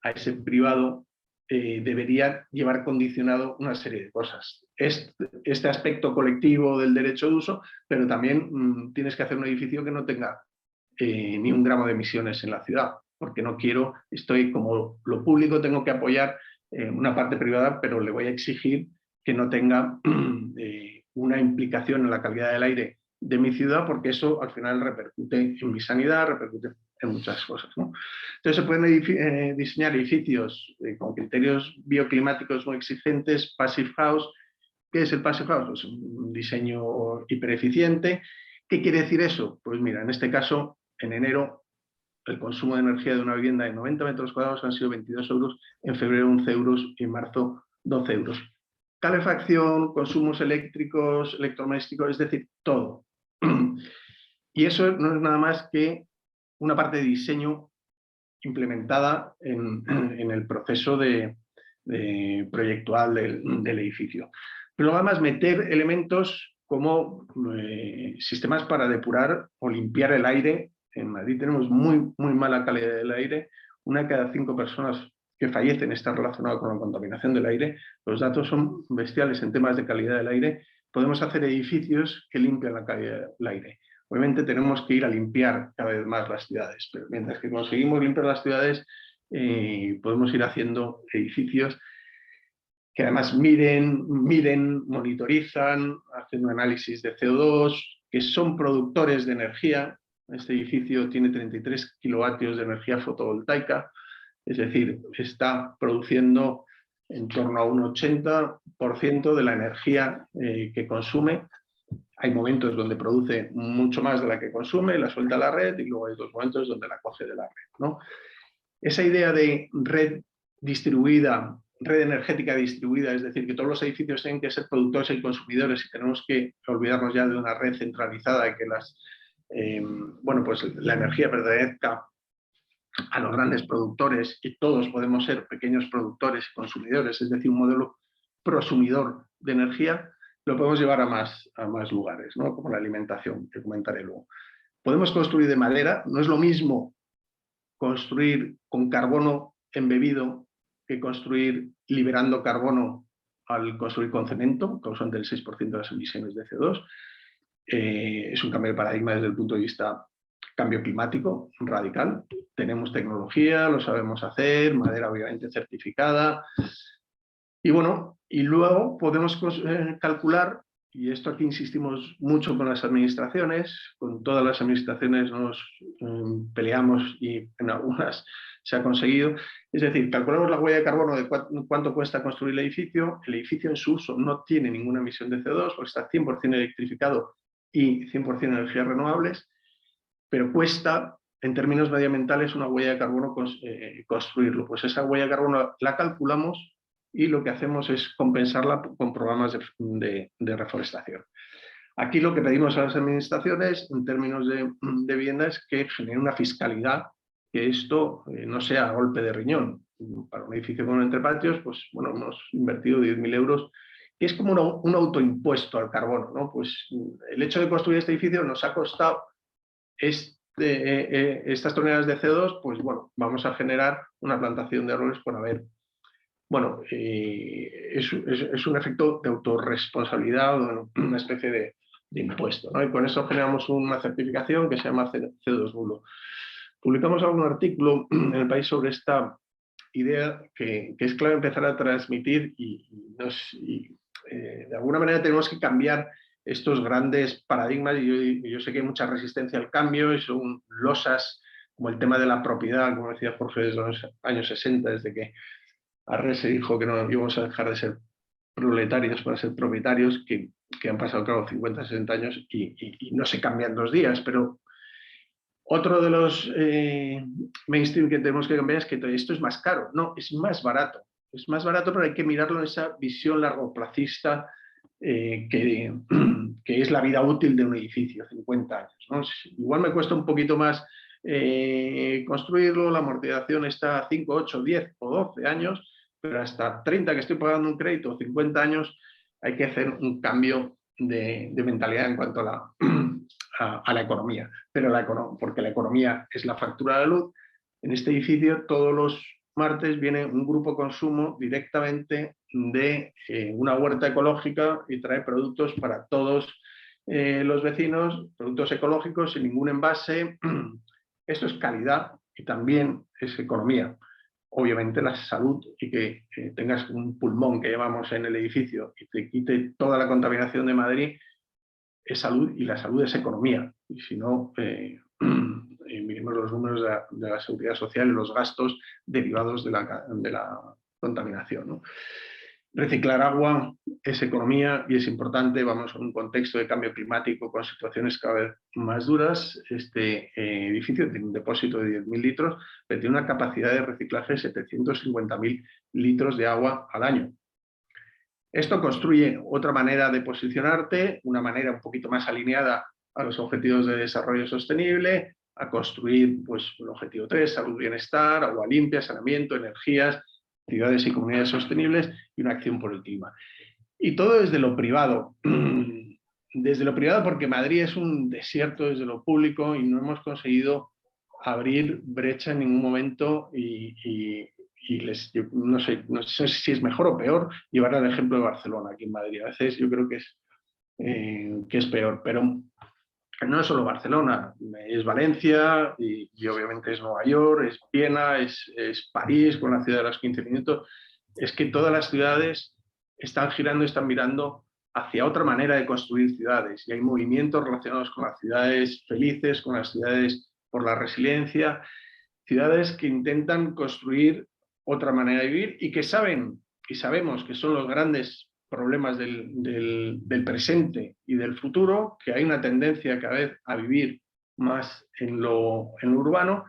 a ese privado, debería llevar condicionado una serie de cosas. Este aspecto colectivo del derecho de uso, pero también tienes que hacer un edificio que no tenga ni un gramo de emisiones en la ciudad, porque no quiero, estoy como lo público, tengo que apoyar una parte privada, pero le voy a exigir que no tenga una implicación en la calidad del aire de mi ciudad, porque eso al final repercute en mi sanidad, repercute en muchas cosas, ¿no? Entonces se pueden diseñar edificios con criterios bioclimáticos muy exigentes, Passive House. ¿Qué es el Passive House? Pues un diseño hipereficiente. ¿Qué quiere decir eso? Pues mira, en este caso, en enero, el consumo de energía de una vivienda de 90 metros cuadrados han sido 22 euros, en febrero 11 euros y en marzo 12 euros. Calefacción, consumos eléctricos, electrodomésticos, es decir, todo. Y eso no es nada más que una parte de diseño implementada en el proceso proyectual del edificio. Pero además meter elementos como sistemas para depurar o limpiar el aire. En Madrid tenemos muy, muy mala calidad del aire. Una de cada 5 personas que fallecen está relacionada con la contaminación del aire. Los datos son bestiales en temas de calidad del aire. Podemos hacer edificios que limpian la calidad del aire. Obviamente tenemos que ir a limpiar cada vez más las ciudades, pero mientras que conseguimos limpiar las ciudades, podemos ir haciendo edificios que además miden, monitorizan, hacen un análisis de CO2, que son productores de energía. Este edificio tiene 33 kilovatios de energía fotovoltaica, es decir, está produciendo en torno a un 80% de la energía que consume. Hay momentos donde produce mucho más de la que consume, la suelta a la red, y luego hay otros momentos donde la coge de la red, ¿no? Esa idea de red distribuida, red energética distribuida, es decir, que todos los edificios tienen que ser productores y consumidores y tenemos que olvidarnos ya de una red centralizada, que pues la energía pertenezca a los grandes productores y todos podemos ser pequeños productores y consumidores, es decir, un modelo prosumidor de energía, lo podemos llevar a más lugares, ¿no? Como la alimentación, que comentaré luego. Podemos construir de madera, no es lo mismo construir con carbono embebido que construir liberando carbono al construir con cemento, causante del 6% de las emisiones de CO2. Es un cambio de paradigma desde el punto de vista cambio climático radical. Tenemos tecnología, lo sabemos hacer, madera obviamente certificada. Y bueno, y luego podemos calcular y esto aquí insistimos mucho con las administraciones, con todas las administraciones nos peleamos y en algunas se ha conseguido. Es decir, calculamos la huella de carbono de cuánto cuesta construir el edificio en su uso no tiene ninguna emisión de CO2, porque está 100% electrificado y 100% energías renovables, pero cuesta, en términos medioambientales, una huella de carbono construirlo. Pues esa huella de carbono la calculamos y lo que hacemos es compensarla con programas de reforestación. Aquí lo que pedimos a las administraciones, en términos de vivienda, es que generen una fiscalidad, que esto no sea a golpe de riñón. Para un edificio con entrepatios, pues bueno, hemos invertido 10.000 euros, que es como un autoimpuesto al carbono, ¿no? Pues el hecho de construir este edificio nos ha costado estas toneladas de CO2, pues bueno, vamos a generar una plantación de árboles por haber. Bueno, es un efecto de autorresponsabilidad o una especie de impuesto, ¿no? Y con eso generamos una certificación que se llama CO2 nulo. Publicamos algún artículo en El País sobre esta idea que es clave empezar a transmitir y de alguna manera tenemos que cambiar estos grandes paradigmas y yo sé que hay mucha resistencia al cambio y son losas como el tema de la propiedad, como decía Jorge, desde los años 60, desde que Arres se dijo que no íbamos a dejar de ser proletarios para ser propietarios, que han pasado, claro, 50, 60 años y no se cambian 2 días, pero otro de los mainstream que tenemos que cambiar es que esto es más caro. No, es más barato. Es más barato, pero hay que mirarlo en esa visión largoplacista que es la vida útil de un edificio, 50 años, ¿no? Igual me cuesta un poquito más construirlo, la amortización está a 5, 8, 10 o 12 años, pero hasta 30 que estoy pagando un crédito, 50 años, hay que hacer un cambio de mentalidad en cuanto a la economía. Pero porque la economía es la factura de la luz. En este edificio todos los martes viene un grupo consumo directamente de una huerta ecológica y trae productos para todos los vecinos, productos ecológicos sin ningún envase. Esto es calidad y también es economía. Obviamente la salud y que tengas un pulmón que llevamos en el edificio y te quite toda la contaminación de Madrid es salud y la salud es economía. Y si no, miremos los números de la seguridad social y los gastos derivados de la contaminación, ¿no? Reciclar agua es economía y es importante. Vamos a un contexto de cambio climático con situaciones cada vez más duras. Este edificio tiene un depósito de 10.000 litros, pero tiene una capacidad de reciclaje de 750.000 litros de agua al año. Esto construye otra manera de posicionarte, una manera un poquito más alineada a los objetivos de desarrollo sostenible, a construir pues, el objetivo 3, salud, bienestar, agua limpia, saneamiento, energías, ciudades y comunidades sostenibles y una acción por el clima. Y todo desde lo privado. Desde lo privado porque Madrid es un desierto desde lo público y no hemos conseguido abrir brecha en ningún momento yo no sé si es mejor o peor llevar el ejemplo de Barcelona aquí en Madrid. A veces yo creo que es peor, pero no es solo Barcelona, es Valencia y obviamente es Nueva York, es Viena, es París con la ciudad de los 15 minutos. Es que todas las ciudades están girando y están mirando hacia otra manera de construir ciudades y hay movimientos relacionados con las ciudades felices, con las ciudades por la resiliencia, ciudades que intentan construir otra manera de vivir y que sabemos que son los grandes problemas del presente y del futuro, que hay una tendencia cada vez a vivir más en lo urbano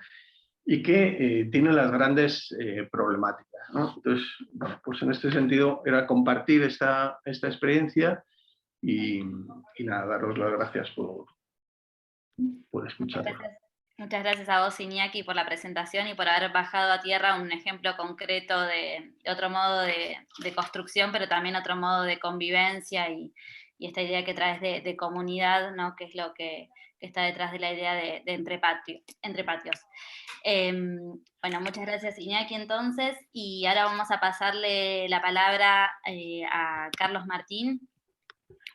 y que tienen las grandes problemáticas, ¿no? Entonces, bueno, pues en este sentido era compartir esta experiencia y nada, daros las gracias por escuchar.
Muchas gracias a vos, Iñaki, por la presentación y por haber bajado a tierra un ejemplo concreto de otro modo de construcción, pero también otro modo de convivencia y esta idea que traes de comunidad, ¿no? Que es lo que está detrás de la idea de entre patios. Bueno, muchas gracias, Iñaki, entonces, y ahora vamos a pasarle la palabra a Carlos Martín.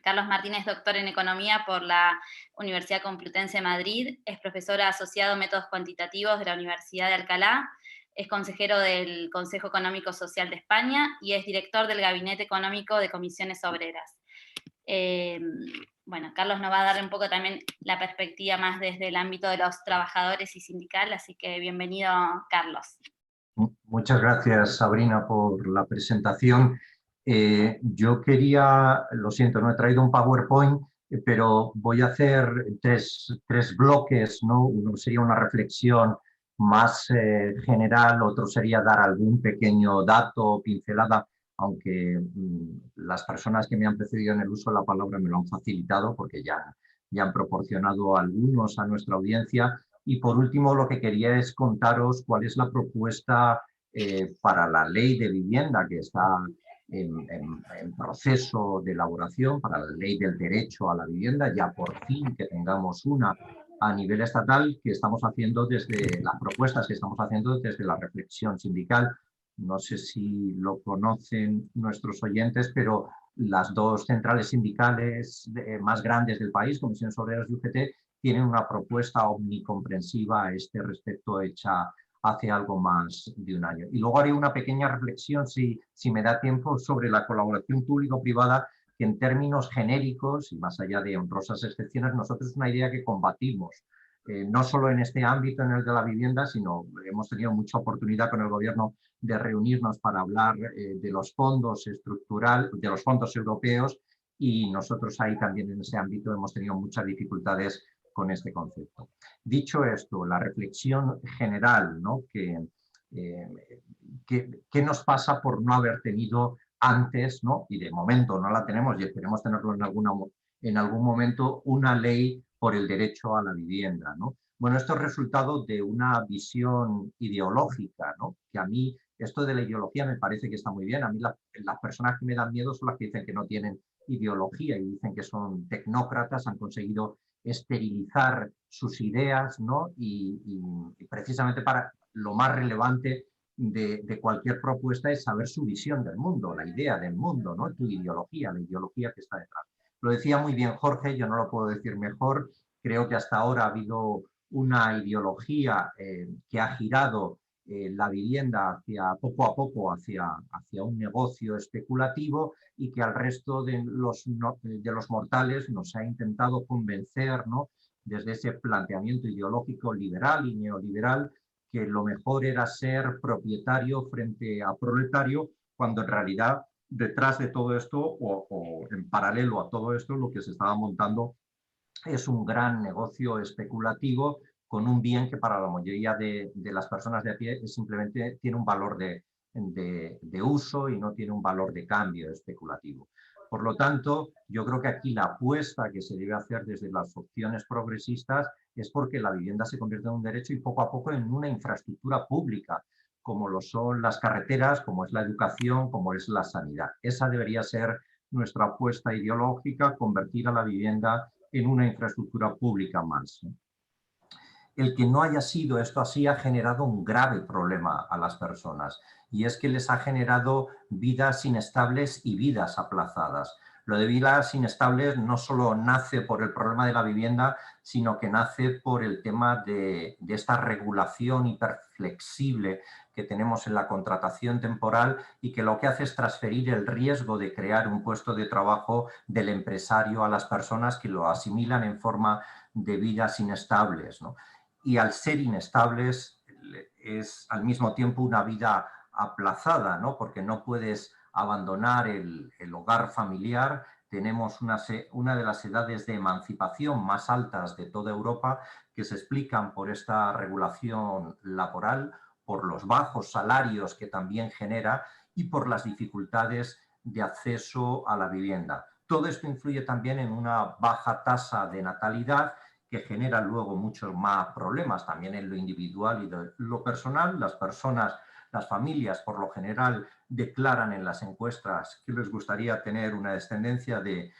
Carlos Martín es doctor en Economía por la Universidad Complutense de Madrid, es profesor asociado en Métodos Cuantitativos de la Universidad de Alcalá, es consejero del Consejo Económico Social de España y es director del Gabinete Económico de Comisiones Obreras. Bueno, Carlos nos va a dar un poco también la perspectiva más desde el ámbito de los trabajadores y sindical, así que bienvenido, Carlos.
Muchas gracias, Sabrina, por la presentación. Yo quería, lo siento, no he traído un PowerPoint, pero voy a hacer tres bloques, ¿no? Uno sería una reflexión más general, otro sería dar algún pequeño dato o pincelada, aunque las personas que me han precedido en el uso de la palabra me lo han facilitado porque ya han proporcionado algunos a nuestra audiencia. Y por último, lo que quería es contaros cuál es la propuesta para la ley de vivienda que está en proceso de elaboración, para la ley del derecho a la vivienda, ya por fin que tengamos una a nivel estatal, que estamos haciendo desde las propuestas que estamos haciendo desde la reflexión sindical. No sé si lo conocen nuestros oyentes, pero las dos centrales sindicales más grandes del país, Comisiones Obreras y UGT, tienen una propuesta omnicomprensiva a este respecto hecha hace algo más de un año. Y luego haré una pequeña reflexión, si me da tiempo, sobre la colaboración público-privada, que en términos genéricos, y más allá de honrosas excepciones, nosotros es una idea que combatimos, no solo en este ámbito, en el de la vivienda, sino hemos tenido mucha oportunidad con el gobierno de reunirnos para hablar de los fondos estructurales, de los fondos europeos, y nosotros ahí también en ese ámbito hemos tenido muchas dificultades con este concepto. Dicho esto, la reflexión general, ¿no? ¿Qué nos pasa por no haber tenido antes, ¿no? Y de momento no la tenemos y esperemos tenerlo en algún momento, una ley por el derecho a la vivienda, ¿no? Bueno, esto es resultado de una visión ideológica, ¿no? Que a mí esto de la ideología me parece que está muy bien. A mí las personas que me dan miedo son las que dicen que no tienen ideología y dicen que son tecnócratas, han conseguido esterilizar sus ideas, ¿no? Y precisamente para lo más relevante de cualquier propuesta es saber su visión del mundo, la idea del mundo, ¿no? Tu ideología, la ideología que está detrás. Lo decía muy bien Jorge, yo no lo puedo decir mejor. Creo que hasta ahora ha habido una ideología que ha girado la vivienda poco a poco hacia un negocio especulativo y que al resto de los mortales nos ha intentado convencer, ¿no? Desde ese planteamiento ideológico liberal y neoliberal, que lo mejor era ser propietario frente a proletario, cuando en realidad detrás de todo esto o en paralelo a todo esto lo que se estaba montando es un gran negocio especulativo con un bien que para la mayoría de las personas de a pie simplemente tiene un valor de uso y no tiene un valor de cambio especulativo. Por lo tanto, yo creo que aquí la apuesta que se debe hacer desde las opciones progresistas es porque la vivienda se convierte en un derecho y poco a poco en una infraestructura pública, como lo son las carreteras, como es la educación, como es la sanidad. Esa debería ser nuestra apuesta ideológica, convertir a la vivienda en una infraestructura pública más. El que no haya sido esto así ha generado un grave problema a las personas, y es que les ha generado vidas inestables y vidas aplazadas. Lo de vidas inestables no solo nace por el problema de la vivienda, sino que nace por el tema de esta regulación hiperflexible que tenemos en la contratación temporal y que lo que hace es transferir el riesgo de crear un puesto de trabajo del empresario a las personas que lo asimilan en forma de vidas inestables, ¿no? Y al ser inestables es al mismo tiempo una vida aplazada, ¿no? Porque no puedes abandonar el hogar familiar. Tenemos una de las edades de emancipación más altas de toda Europa, que se explican por esta regulación laboral, por los bajos salarios que también genera y por las dificultades de acceso a la vivienda. Todo esto influye también en una baja tasa de natalidad, que genera luego muchos más problemas también en lo individual y lo personal. Las familias por lo general declaran en las encuestas que les gustaría tener una descendencia de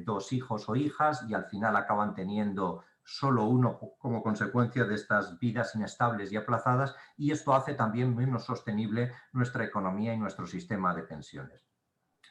2 hijos o hijas y al final acaban teniendo solo uno como consecuencia de estas vidas inestables y aplazadas, y esto hace también menos sostenible nuestra economía y nuestro sistema de pensiones.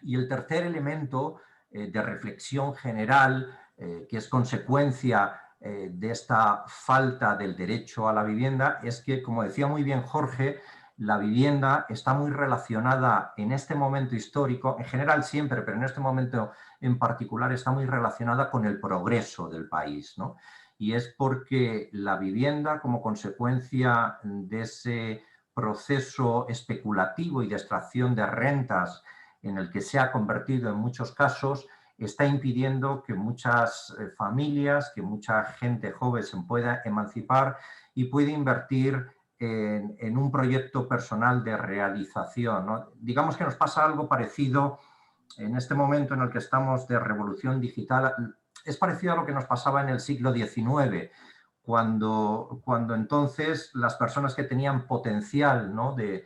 Y el tercer elemento de reflexión general, que es consecuencia de esta falta del derecho a la vivienda, es que, como decía muy bien Jorge, la vivienda está muy relacionada en este momento histórico, en general siempre, pero en este momento en particular está muy relacionada con el progreso del país, ¿no? Y es porque la vivienda, como consecuencia de ese proceso especulativo y de extracción de rentas en el que se ha convertido en muchos casos, está impidiendo que muchas familias, que mucha gente joven se pueda emancipar y pueda invertir en un proyecto personal de realización, ¿no? Digamos que nos pasa algo parecido en este momento en el que estamos de revolución digital. Es parecido a lo que nos pasaba en el siglo XIX, cuando entonces las personas que tenían potencial, ¿no?, de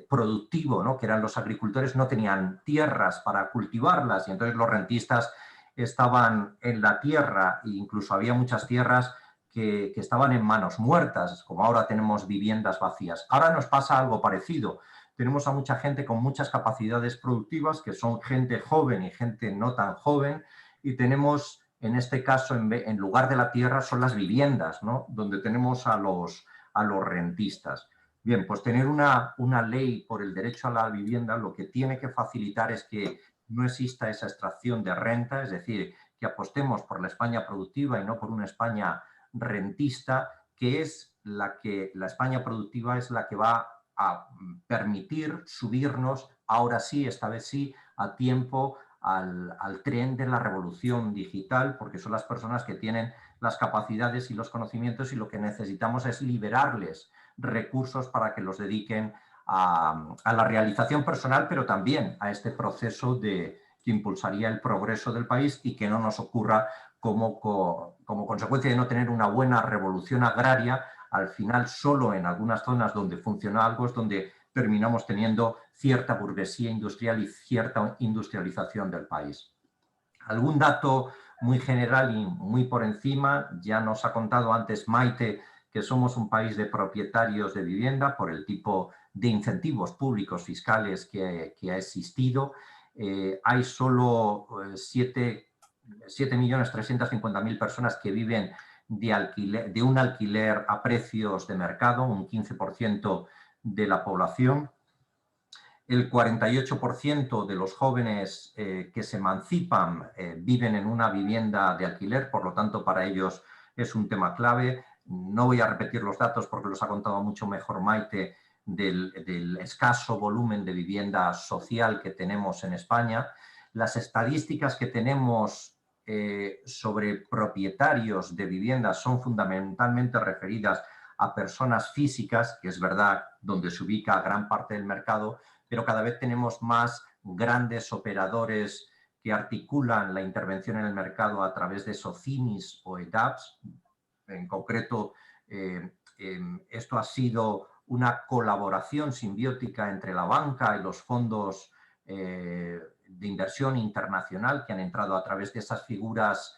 productivo, ¿no?, que eran los agricultores, no tenían tierras para cultivarlas y entonces los rentistas estaban en la tierra e incluso había muchas tierras que estaban en manos muertas, como ahora tenemos viviendas vacías. Ahora nos pasa algo parecido. Tenemos a mucha gente con muchas capacidades productivas, que son gente joven y gente no tan joven, y tenemos, en este caso, en lugar de la tierra, son las viviendas, ¿no?, donde tenemos a los rentistas. Bien, pues tener una ley por el derecho a la vivienda lo que tiene que facilitar es que no exista esa extracción de renta, es decir, que apostemos por la España productiva y no por una España rentista, que es la España productiva es la que va a permitir subirnos, ahora sí, esta vez sí, a tiempo al tren de la revolución digital, porque son las personas que tienen las capacidades y los conocimientos y lo que necesitamos es liberarles recursos para que los dediquen a la realización personal, pero también a este proceso que impulsaría el progreso del país y que no nos ocurra como consecuencia de no tener una buena revolución agraria. Al final, solo en algunas zonas donde funciona algo es donde terminamos teniendo cierta burguesía industrial y cierta industrialización del país. Algún dato muy general y muy por encima, ya nos ha contado antes Maite que somos un país de propietarios de vivienda por el tipo de incentivos públicos fiscales que ha existido. Hay solo 7.350.000 personas que viven de un alquiler a precios de mercado, un 15% de la población. El 48% de los jóvenes que se emancipan viven en una vivienda de alquiler, por lo tanto para ellos es un tema clave. No voy a repetir los datos porque los ha contado mucho mejor Maite del escaso volumen de vivienda social que tenemos en España. Las estadísticas que tenemos sobre propietarios de viviendas son fundamentalmente referidas a personas físicas, que es verdad donde se ubica gran parte del mercado, pero cada vez tenemos más grandes operadores que articulan la intervención en el mercado a través de SOCIMIs o EDAPs. En concreto, esto ha sido una colaboración simbiótica entre la banca y los fondos de inversión internacional que han entrado a través de esas figuras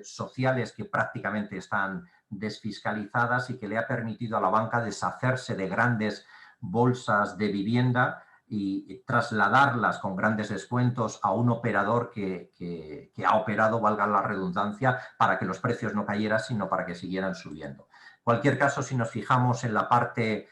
sociales que prácticamente están desfiscalizadas y que le ha permitido a la banca deshacerse de grandes bolsas de vivienda y trasladarlas con grandes descuentos a un operador que ha operado, valga la redundancia, para que los precios no cayeran, sino para que siguieran subiendo. En cualquier caso, si nos fijamos en la parte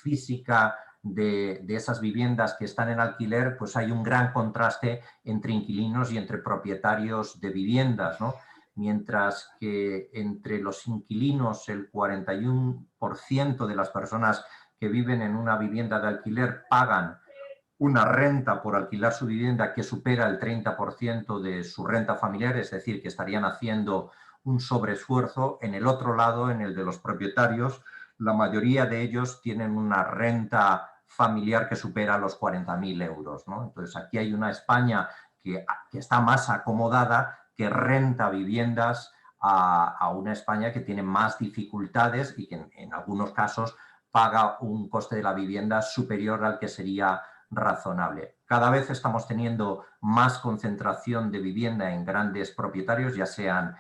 física de esas viviendas que están en alquiler, pues hay un gran contraste entre inquilinos y entre propietarios de viviendas, ¿no? Mientras que entre los inquilinos el 41% de las personas que viven en una vivienda de alquiler pagan una renta por alquilar su vivienda que supera el 30% de su renta familiar, es decir, que estarían haciendo un sobreesfuerzo. En el otro lado, en el de los propietarios, la mayoría de ellos tienen una renta familiar que supera los 40.000 euros, ¿no? Entonces, aquí hay una España que está más acomodada, que renta viviendas a una España que tiene más dificultades y que en algunos casos paga un coste de la vivienda superior al que sería razonable. Cada vez estamos teniendo más concentración de vivienda en grandes propietarios, ya sean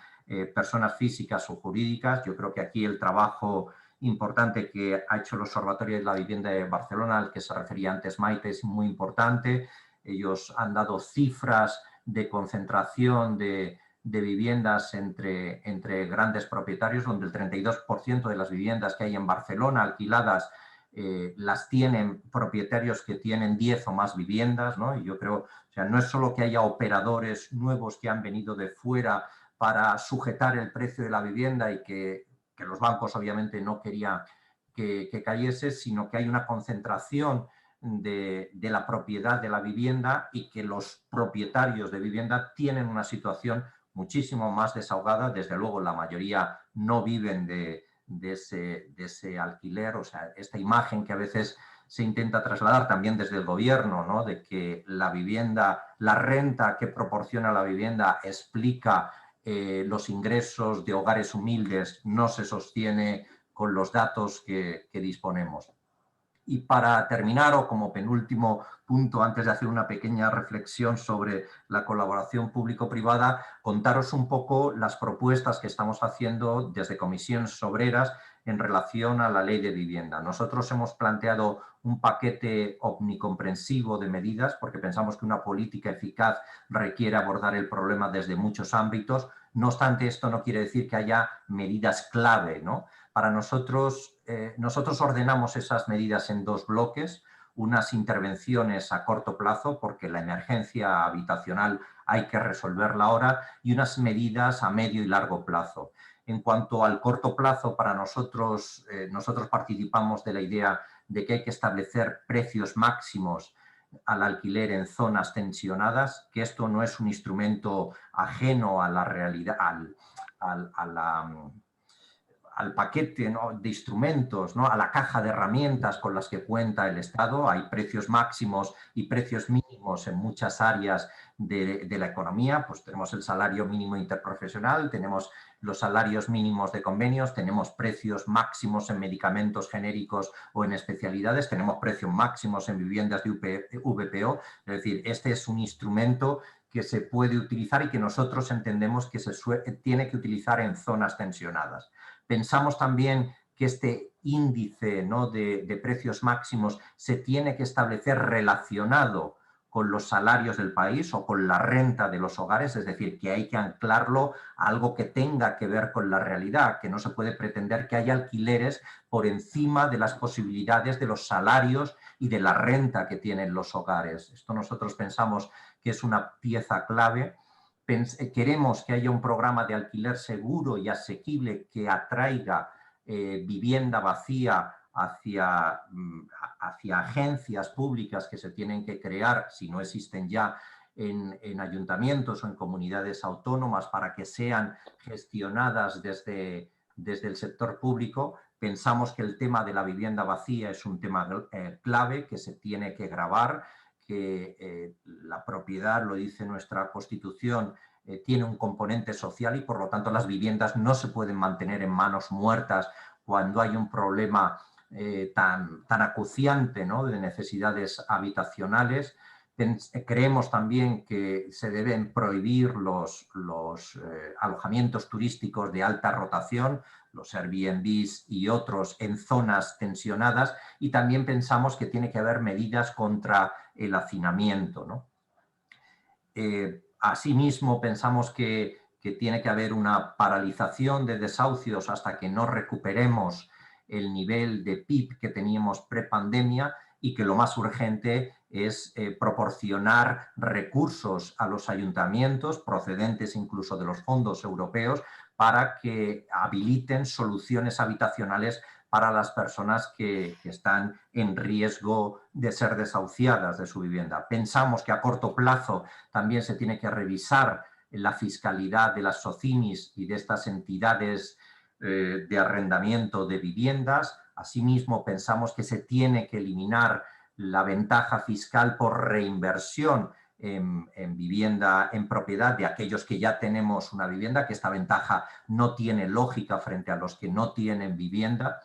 personas físicas o jurídicas. Yo creo que aquí el trabajo importante que ha hecho el Observatorio de la Vivienda de Barcelona, al que se refería antes Maite, es muy importante. Ellos han dado cifras de concentración de viviendas entre grandes propietarios, donde el 32% de las viviendas que hay en Barcelona alquiladas las tienen propietarios que tienen 10 o más viviendas, ¿no? Y yo creo, o sea, no es solo que haya operadores nuevos que han venido de fuera para sujetar el precio de la vivienda y que los bancos obviamente no querían que cayese, sino que hay una concentración de la propiedad de la vivienda y que los propietarios de vivienda tienen una situación muchísimo más desahogada. Desde luego, la mayoría no viven de ese alquiler, o sea, esta imagen que a veces se intenta trasladar también desde el gobierno, ¿no? De que la vivienda, la renta que proporciona la vivienda explica los ingresos de hogares humildes, no se sostiene con los datos que disponemos. Y para terminar, o como penúltimo punto, antes de hacer una pequeña reflexión sobre la colaboración público-privada, contaros un poco las propuestas que estamos haciendo desde Comisiones Obreras en relación a la ley de vivienda. Nosotros hemos planteado un paquete omnicomprensivo de medidas porque pensamos que una política eficaz requiere abordar el problema desde muchos ámbitos. No obstante, esto no quiere decir que haya medidas clave, ¿no? Para nosotros, nosotros ordenamos esas medidas en 2 bloques, unas intervenciones a corto plazo, porque la emergencia habitacional hay que resolverla ahora, y unas medidas a medio y largo plazo. En cuanto al corto plazo, para nosotros, nosotros participamos de la idea de que hay que establecer precios máximos al alquiler en zonas tensionadas, que esto no es un instrumento ajeno a la realidad, al paquete, ¿no?, de instrumentos, ¿no?, a la caja de herramientas con las que cuenta el Estado. Hay precios máximos y precios mínimos en muchas áreas de la economía. Pues tenemos el salario mínimo interprofesional, tenemos los salarios mínimos de convenios, tenemos precios máximos en medicamentos genéricos o en especialidades, tenemos precios máximos en viviendas de VPO. Es decir, este es un instrumento que se puede utilizar y que nosotros entendemos que se tiene que utilizar en zonas tensionadas. Pensamos también que este índice, ¿no?, de precios máximos se tiene que establecer relacionado con los salarios del país o con la renta de los hogares, es decir, que hay que anclarlo a algo que tenga que ver con la realidad, que no se puede pretender que haya alquileres por encima de las posibilidades de los salarios y de la renta que tienen los hogares. Esto nosotros pensamos que es una pieza clave. Queremos que haya un programa de alquiler seguro y asequible que atraiga vivienda vacía hacia agencias públicas que se tienen que crear, si no existen ya, en ayuntamientos o en comunidades autónomas, para que sean gestionadas desde el sector público. Pensamos que el tema de la vivienda vacía es un tema clave que se tiene que gravar, que la propiedad, lo dice nuestra Constitución, tiene un componente social y por lo tanto las viviendas no se pueden mantener en manos muertas cuando hay un problema tan acuciante, ¿no?, de necesidades habitacionales. Creemos también que se deben prohibir los alojamientos turísticos de alta rotación, los Airbnbs y otros, en zonas tensionadas, y también pensamos que tiene que haber medidas contra el hacinamiento, ¿no? Asimismo, pensamos que tiene que haber una paralización de desahucios hasta que no recuperemos el nivel de PIB que teníamos prepandemia, y que lo más urgente es proporcionar recursos a los ayuntamientos, procedentes incluso de los fondos europeos, para que habiliten soluciones habitacionales para las personas que están en riesgo de ser desahuciadas de su vivienda. Pensamos que a corto plazo también se tiene que revisar la fiscalidad de las SOCIMIs y de estas entidades de arrendamiento de viviendas. Asimismo, pensamos que se tiene que eliminar la ventaja fiscal por reinversión en vivienda en propiedad de aquellos que ya tenemos una vivienda, que esta ventaja no tiene lógica frente a los que no tienen vivienda.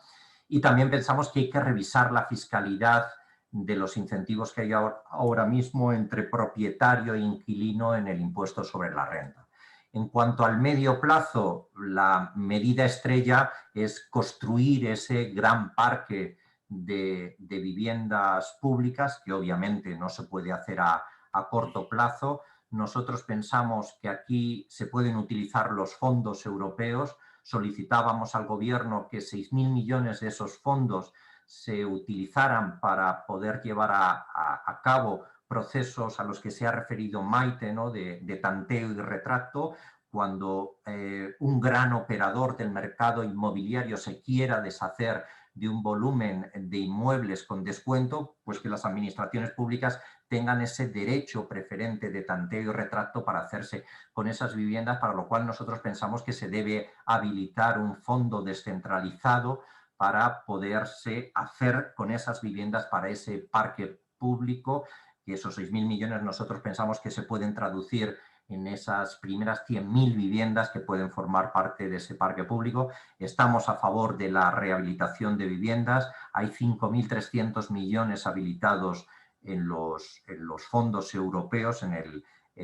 Y también pensamos que hay que revisar la fiscalidad de los incentivos que hay ahora mismo entre propietario e inquilino en el impuesto sobre la renta. En cuanto al medio plazo, la medida estrella es construir ese gran parque de viviendas públicas, que obviamente no se puede hacer a corto plazo. Nosotros pensamos que aquí se pueden utilizar los fondos europeos. Solicitábamos al Gobierno que 6.000 millones de esos fondos se utilizaran para poder llevar a cabo procesos a los que se ha referido Maite, ¿no? de tanteo y retracto, cuando un gran operador del mercado inmobiliario se quiera deshacer de un volumen de inmuebles con descuento, pues que las administraciones públicas tengan ese derecho preferente de tanteo y retracto para hacerse con esas viviendas, para lo cual nosotros pensamos que se debe habilitar un fondo descentralizado para poderse hacer con esas viviendas para ese parque público, que esos 6.000 millones nosotros pensamos que se pueden traducir en esas primeras 100.000 viviendas que pueden formar parte de ese parque público. Estamos a favor de la rehabilitación de viviendas. Hay 5.300 millones habilitados en los fondos europeos, en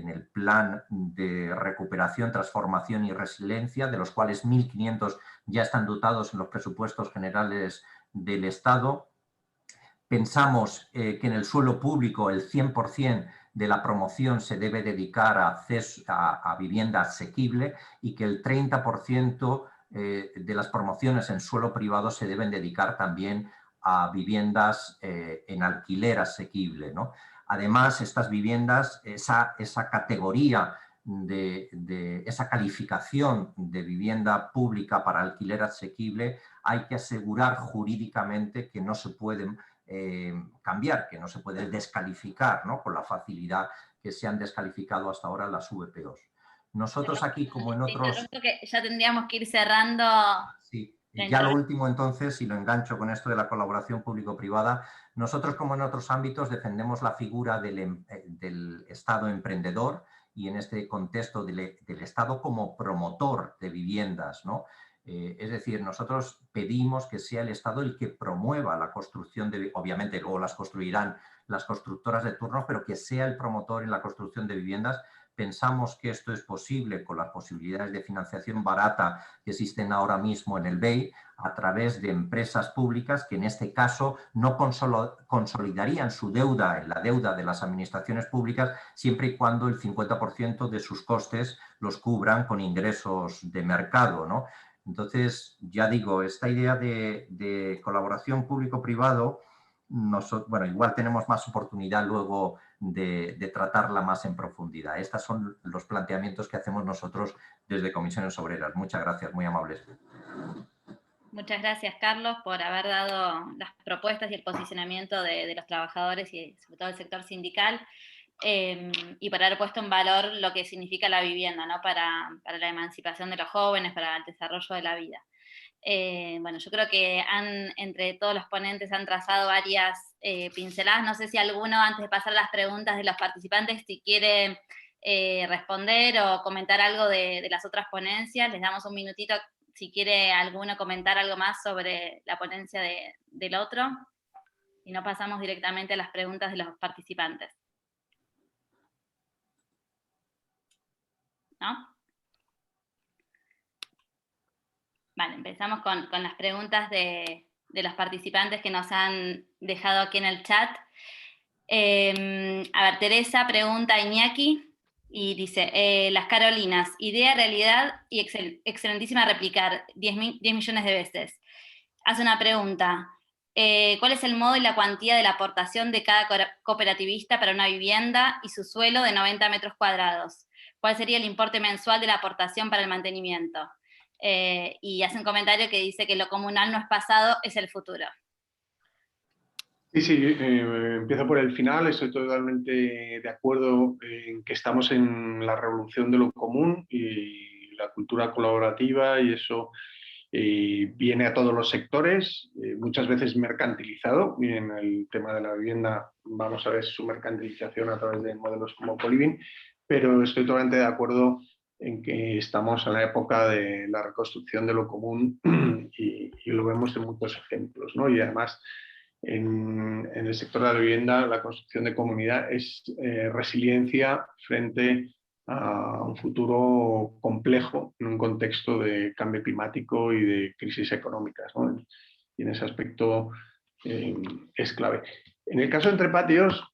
el plan de recuperación, transformación y resiliencia, de los cuales 1.500 ya están dotados en los presupuestos generales del Estado. Pensamos que en el suelo público el 100% de la promoción se debe dedicar a vivienda asequible y que el 30% de las promociones en suelo privado se deben dedicar también a viviendas en alquiler asequible, ¿no? Además, estas viviendas, esa categoría esa calificación de vivienda pública para alquiler asequible, hay que asegurar jurídicamente que no se pueden cambiar, que no se puede descalificar, ¿no? Con la facilidad que se han descalificado hasta ahora las VPOs. Nosotros aquí, como en otros...
Creo que ya tendríamos que ir cerrando.
Sí, ya lo último entonces, y lo engancho con esto de la colaboración público-privada, nosotros como en otros ámbitos defendemos la figura del Estado emprendedor y en este contexto del Estado como promotor de viviendas, ¿no? Es decir, nosotros pedimos que sea el Estado el que promueva la construcción de, obviamente luego las construirán las constructoras de turno, pero que sea el promotor en la construcción de viviendas. Pensamos que esto es posible con las posibilidades de financiación barata que existen ahora mismo en el BEI a través de empresas públicas que en este caso no consolidarían su deuda en la deuda de las administraciones públicas siempre y cuando el 50% de sus costes los cubran con ingresos de mercado, ¿no? Entonces, ya digo, esta idea de colaboración público-privado, bueno, igual tenemos más oportunidad luego de tratarla más en profundidad. Estos son los planteamientos que hacemos nosotros desde Comisiones Obreras. Muchas gracias, muy amables.
Muchas gracias, Carlos, por haber dado las propuestas y el posicionamiento de los trabajadores y sobre todo del sector sindical. Y por haber puesto en valor lo que significa la vivienda, ¿no? para la emancipación de los jóvenes, para el desarrollo de la vida. Bueno, yo creo que entre todos los ponentes han trazado varias pinceladas. No sé si alguno, antes de pasar a las preguntas de los participantes, si quiere responder o comentar algo de las otras ponencias. Les damos un minutito si quiere alguno comentar algo más sobre la ponencia del otro. Y no pasamos directamente a las preguntas de los participantes. ¿No? Vale, empezamos con las preguntas de los participantes que nos han dejado aquí en el chat. A ver, Teresa pregunta a Iñaki y dice, Las Carolinas, idea, realidad y excelentísima replicar 10 millones de veces. Hace una pregunta, ¿cuál es el modo y la cuantía de la aportación de cada cooperativista para una vivienda y su suelo de 90 metros cuadrados? ¿Cuál sería el importe mensual de la aportación para el mantenimiento? Y hace un comentario que dice que lo comunal no es pasado, es el futuro.
Sí, empiezo por el final. Estoy totalmente de acuerdo en que estamos en la revolución de lo común y la cultura colaborativa, y eso viene a todos los sectores, muchas veces mercantilizado, y en el tema de la vivienda vamos a ver su mercantilización a través de modelos como Coliving, pero estoy totalmente de acuerdo en que estamos en la época de la reconstrucción de lo común y lo vemos en muchos ejemplos, ¿no? Y además en el sector de la vivienda la construcción de comunidad es resiliencia frente a un futuro complejo en un contexto de cambio climático y de crisis económicas, ¿no? Y en ese aspecto es clave. En el caso de Entre Patios,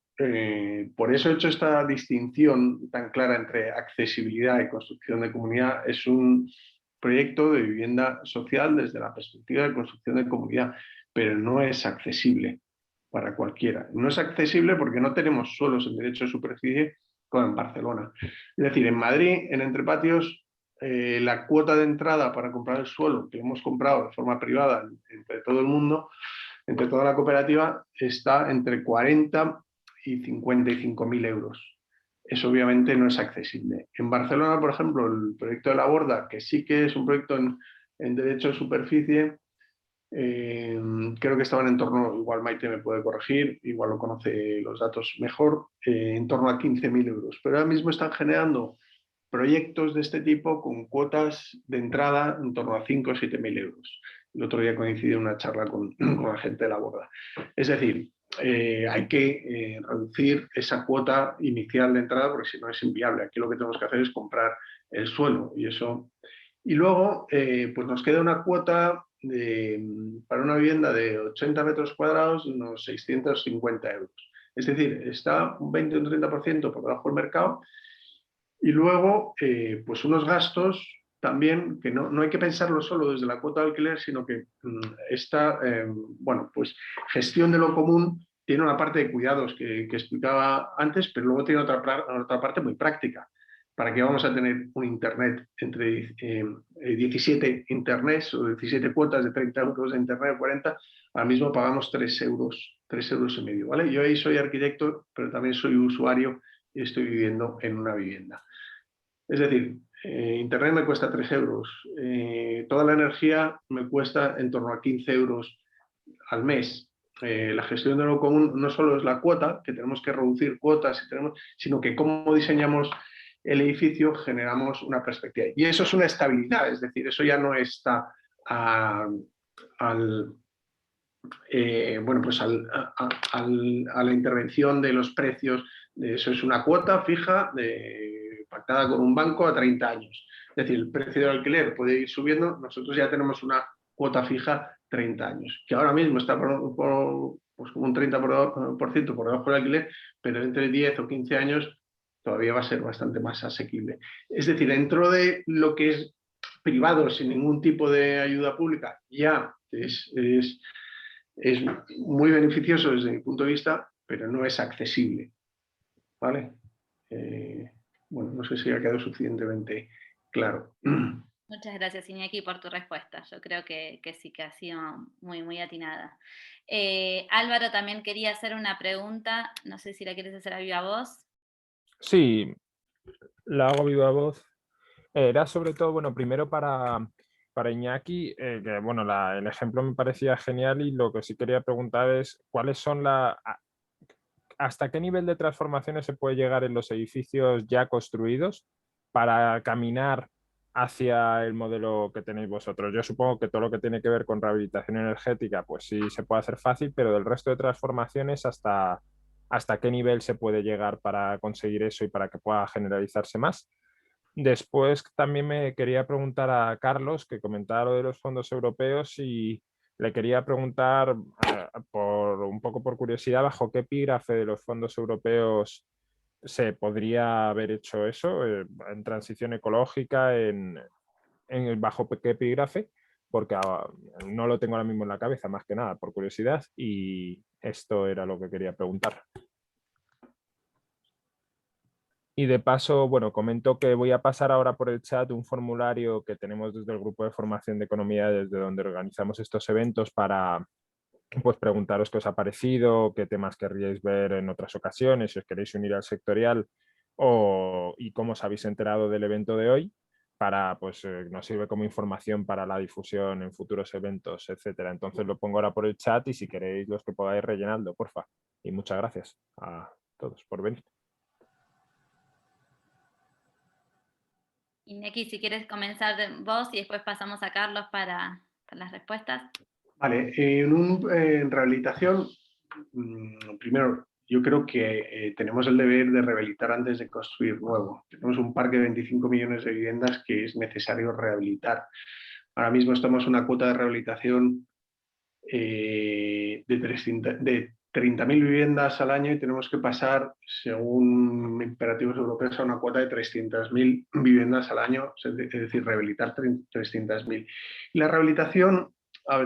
por eso he hecho esta distinción tan clara entre accesibilidad y construcción de comunidad. Es un proyecto de vivienda social desde la perspectiva de construcción de comunidad. pero no es accesible para cualquiera. No es accesible porque no tenemos suelos en derecho de superficie como en Barcelona. Es decir, en Madrid, en Entrepatios, la cuota de entrada para comprar el suelo que hemos comprado de forma privada entre todo el mundo, entre toda la cooperativa, está entre 40 y 55.000 euros. Eso obviamente no es accesible. En Barcelona, por ejemplo, el proyecto de La Borda, que sí que es un proyecto en derecho de superficie, creo que estaban en torno, igual Maite me puede corregir, igual lo conoce los datos mejor, en torno a 15.000 euros. Pero ahora mismo están generando proyectos de este tipo con cuotas de entrada en torno a 5 o 7.000 euros. El otro día coincidí en una charla con la gente de La Borda. Es decir, hay que reducir esa cuota inicial de entrada porque si no es inviable. Aquí lo que tenemos que hacer es comprar el suelo y eso. Y luego pues nos queda una cuota para una vivienda de 80 metros cuadrados de unos 650 euros. Es decir, está un 20 o un 30% por debajo del mercado. Y luego, pues unos gastos también que no hay que pensarlo solo desde la cuota de alquiler, sino que esta, bueno, pues gestión de lo común tiene una parte de cuidados que explicaba antes, pero luego tiene otra parte muy práctica. ¿Para qué vamos a tener un internet entre 17 internets o 17 cuotas de 30 euros de internet o 40? Ahora mismo pagamos 3 euros y medio, ¿vale? Yo ahí soy arquitecto, pero también soy usuario y estoy viviendo en una vivienda. Es decir, internet me cuesta 3 euros, toda la energía me cuesta en torno a 15 euros al mes. La gestión de lo común no solo es la cuota, que tenemos que reducir cuotas, sino que cómo diseñamos el edificio generamos una perspectiva. Y eso es una estabilidad, es decir, eso ya no está bueno, pues a la intervención de los precios. Eso es una cuota fija pactada con un banco a 30 años. Es decir, el precio del alquiler puede ir subiendo, nosotros ya tenemos una cuota fija 30 años, que ahora mismo está pues como un 30% por debajo del alquiler, pero entre 10 o 15 años todavía va a ser bastante más asequible. Es decir, dentro de lo que es privado, sin ningún tipo de ayuda pública, ya es muy beneficioso desde mi punto de vista, pero no es accesible. ¿Vale? Bueno, no sé si ha quedado suficientemente claro.
Muchas gracias, Iñaki, por tu respuesta. Yo creo que sí, que ha sido muy, muy atinada. Álvaro también quería hacer una pregunta. No sé si la quieres hacer a viva voz.
Sí, la hago a viva voz. Era sobre todo, bueno, primero para Iñaki, que bueno, el ejemplo me parecía genial y lo que sí quería preguntar es cuáles son hasta qué nivel de transformaciones se puede llegar en los edificios ya construidos para caminar hacia el modelo que tenéis vosotros. Yo supongo que todo lo que tiene que ver con rehabilitación energética, pues sí se puede hacer fácil, pero del resto de transformaciones, ¿hasta qué nivel se puede llegar para conseguir eso y para que pueda generalizarse más? Después también me quería preguntar a Carlos, que comentaba lo de los fondos europeos, y le quería preguntar, un poco por curiosidad, ¿bajo qué epígrafe de los fondos europeos se podría haber hecho eso? ¿En transición ecológica? ¿Bajo qué epígrafe? Porque no lo tengo ahora mismo en la cabeza, más que nada, por curiosidad, y esto era lo que quería preguntar. Y de paso, bueno, comento que voy a pasar ahora por el chat un formulario que tenemos desde el Grupo de Formación de Economía, desde donde organizamos estos eventos, para pues preguntaros qué os ha parecido, qué temas querríais ver en otras ocasiones, si os queréis unir al sectorial y cómo os habéis enterado del evento de hoy, para, pues nos sirve como información para la difusión en futuros eventos, etcétera. Entonces lo pongo ahora por el chat y si queréis los que podáis rellenarlo, porfa. Y muchas gracias a todos por venir.
Iñaki, si quieres comenzar vos y después pasamos a Carlos para las respuestas.
Vale, en rehabilitación, primero, yo creo que tenemos el deber de rehabilitar antes de construir nuevo. Tenemos un parque de 25 millones de viviendas que es necesario rehabilitar. Ahora mismo estamos en una cuota de rehabilitación de 30.000 viviendas al año y tenemos que pasar, según imperativos europeos, a una cuota de 300.000 viviendas al año, es decir, rehabilitar 300.000. Y la rehabilitación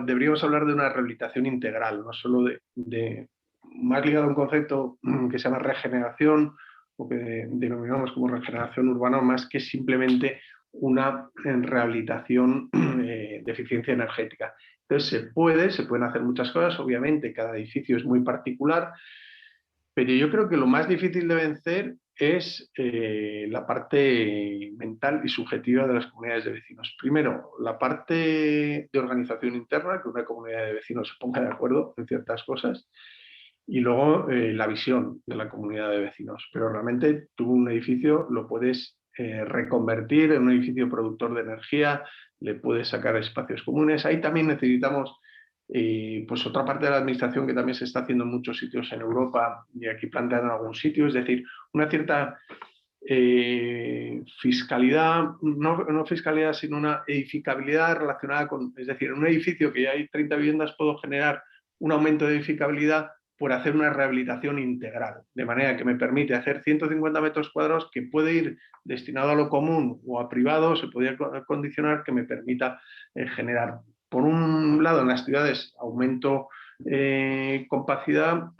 deberíamos hablar de una rehabilitación integral, no solo más ligado a un concepto que se llama regeneración, o que denominamos como regeneración urbana, más que simplemente una rehabilitación de eficiencia energética. Entonces se pueden hacer muchas cosas, obviamente cada edificio es muy particular, pero yo creo que lo más difícil de vencer es la parte mental y subjetiva de las comunidades de vecinos. Primero, la parte de organización interna, que una comunidad de vecinos se ponga de acuerdo en ciertas cosas, y luego la visión de la comunidad de vecinos. Pero realmente tú un edificio lo puedes reconvertir en un edificio productor de energía, le puedes sacar espacios comunes. Ahí también necesitamos pues otra parte de la administración que también se está haciendo en muchos sitios en Europa y aquí planteado en algún sitio, es decir, una cierta fiscalidad, no fiscalidad, sino una edificabilidad relacionada con, es decir, en un edificio que ya hay 30 viviendas puedo generar un aumento de edificabilidad por hacer una rehabilitación integral, de manera que me permite hacer 150 metros cuadrados que puede ir destinado a lo común o a privado, se podría condicionar que me permita generar, por un lado, en las ciudades aumento capacidad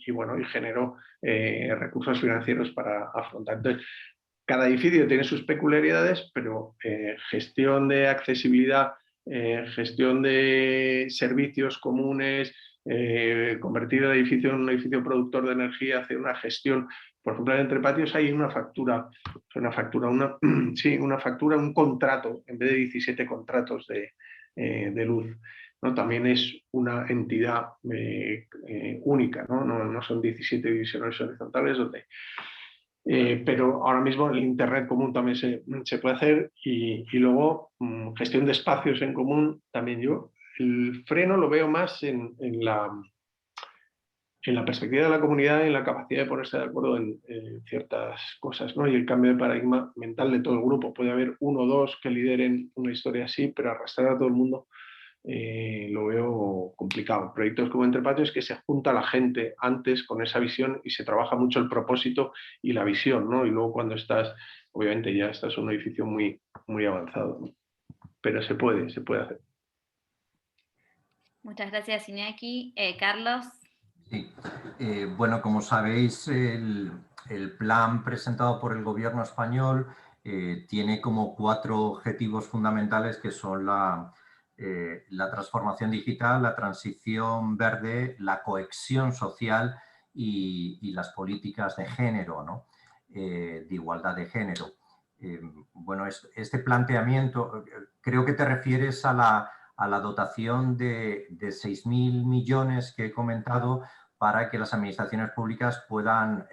y bueno, y genero recursos financieros para afrontar. Entonces, cada edificio tiene sus peculiaridades, pero gestión de accesibilidad, gestión de servicios comunes, convertir el edificio en un edificio productor de energía, hacer una gestión. Por ejemplo, entre patios hay una factura, un contrato, en vez de 17 contratos de luz. ¿No? También es una entidad única, no son 17 divisiones horizontales donde... pero ahora mismo el Internet común también se puede hacer y luego gestión de espacios en común también yo. El freno lo veo más en la perspectiva de la comunidad y en la capacidad de ponerse de acuerdo en ciertas cosas, ¿no? Y el cambio de paradigma mental de todo el grupo. Puede haber uno o dos que lideren una historia así, pero arrastrar a todo el mundo lo veo complicado. Proyectos como Entre Patios es que se junta la gente antes con esa visión y se trabaja mucho el propósito y la visión, ¿no? Y luego cuando estás, obviamente ya estás en un edificio muy, muy avanzado, ¿no? Pero se puede hacer.
Muchas gracias, Iñaki. Carlos.
Sí. Bueno, como sabéis, el plan presentado por el Gobierno español tiene como 4 objetivos fundamentales que son la transformación digital, la transición verde, la cohesión social y las políticas de género, ¿no? De igualdad de género. Bueno, este planteamiento, creo que te refieres a la dotación de 6.000 millones que he comentado para que las administraciones públicas puedan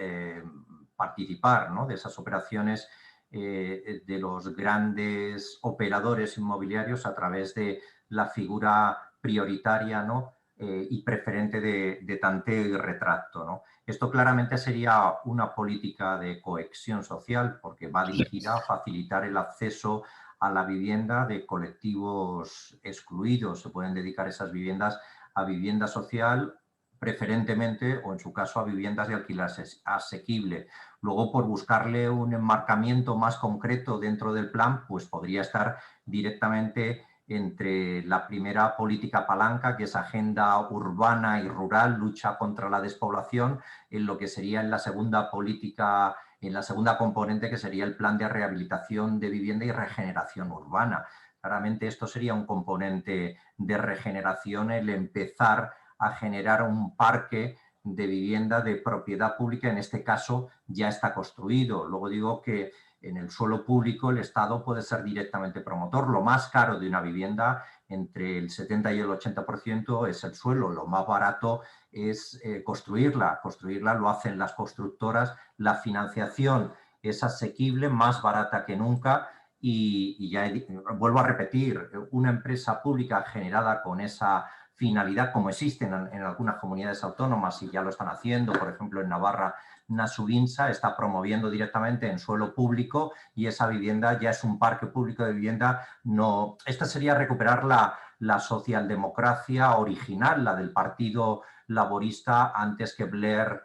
participar, ¿no? De esas operaciones de los grandes operadores inmobiliarios a través de la figura prioritaria, ¿no? Y preferente de tanteo y retracto, ¿no? Esto claramente sería una política de cohesión social porque va dirigida a facilitar el acceso a la vivienda de colectivos excluidos. Se pueden dedicar esas viviendas a vivienda social preferentemente o en su caso a viviendas de alquiler asequible. Luego, por buscarle un enmarcamiento más concreto dentro del plan, pues podría estar directamente entre la primera política palanca, que es agenda urbana y rural, lucha contra la despoblación, en lo que sería en la segunda política, en la segunda componente, que sería el plan de rehabilitación de vivienda y regeneración urbana. Claramente esto sería un componente de regeneración, el empezar a generar un parque de vivienda de propiedad pública, en este caso ya está construido. Luego digo que en el suelo público el Estado puede ser directamente promotor. Lo más caro de una vivienda, entre el 70 y el 80%, es el suelo. Lo más barato es construirla. Construirla lo hacen las constructoras. La financiación es asequible, más barata que nunca. Y ya vuelvo a repetir, una empresa pública generada con esa finalidad, como existen en algunas comunidades autónomas y ya lo están haciendo, por ejemplo en Navarra, Nasubinsa está promoviendo directamente en suelo público y esa vivienda ya es un parque público de vivienda. No, esta sería recuperar la socialdemocracia original, la del Partido Laborista, antes que Blair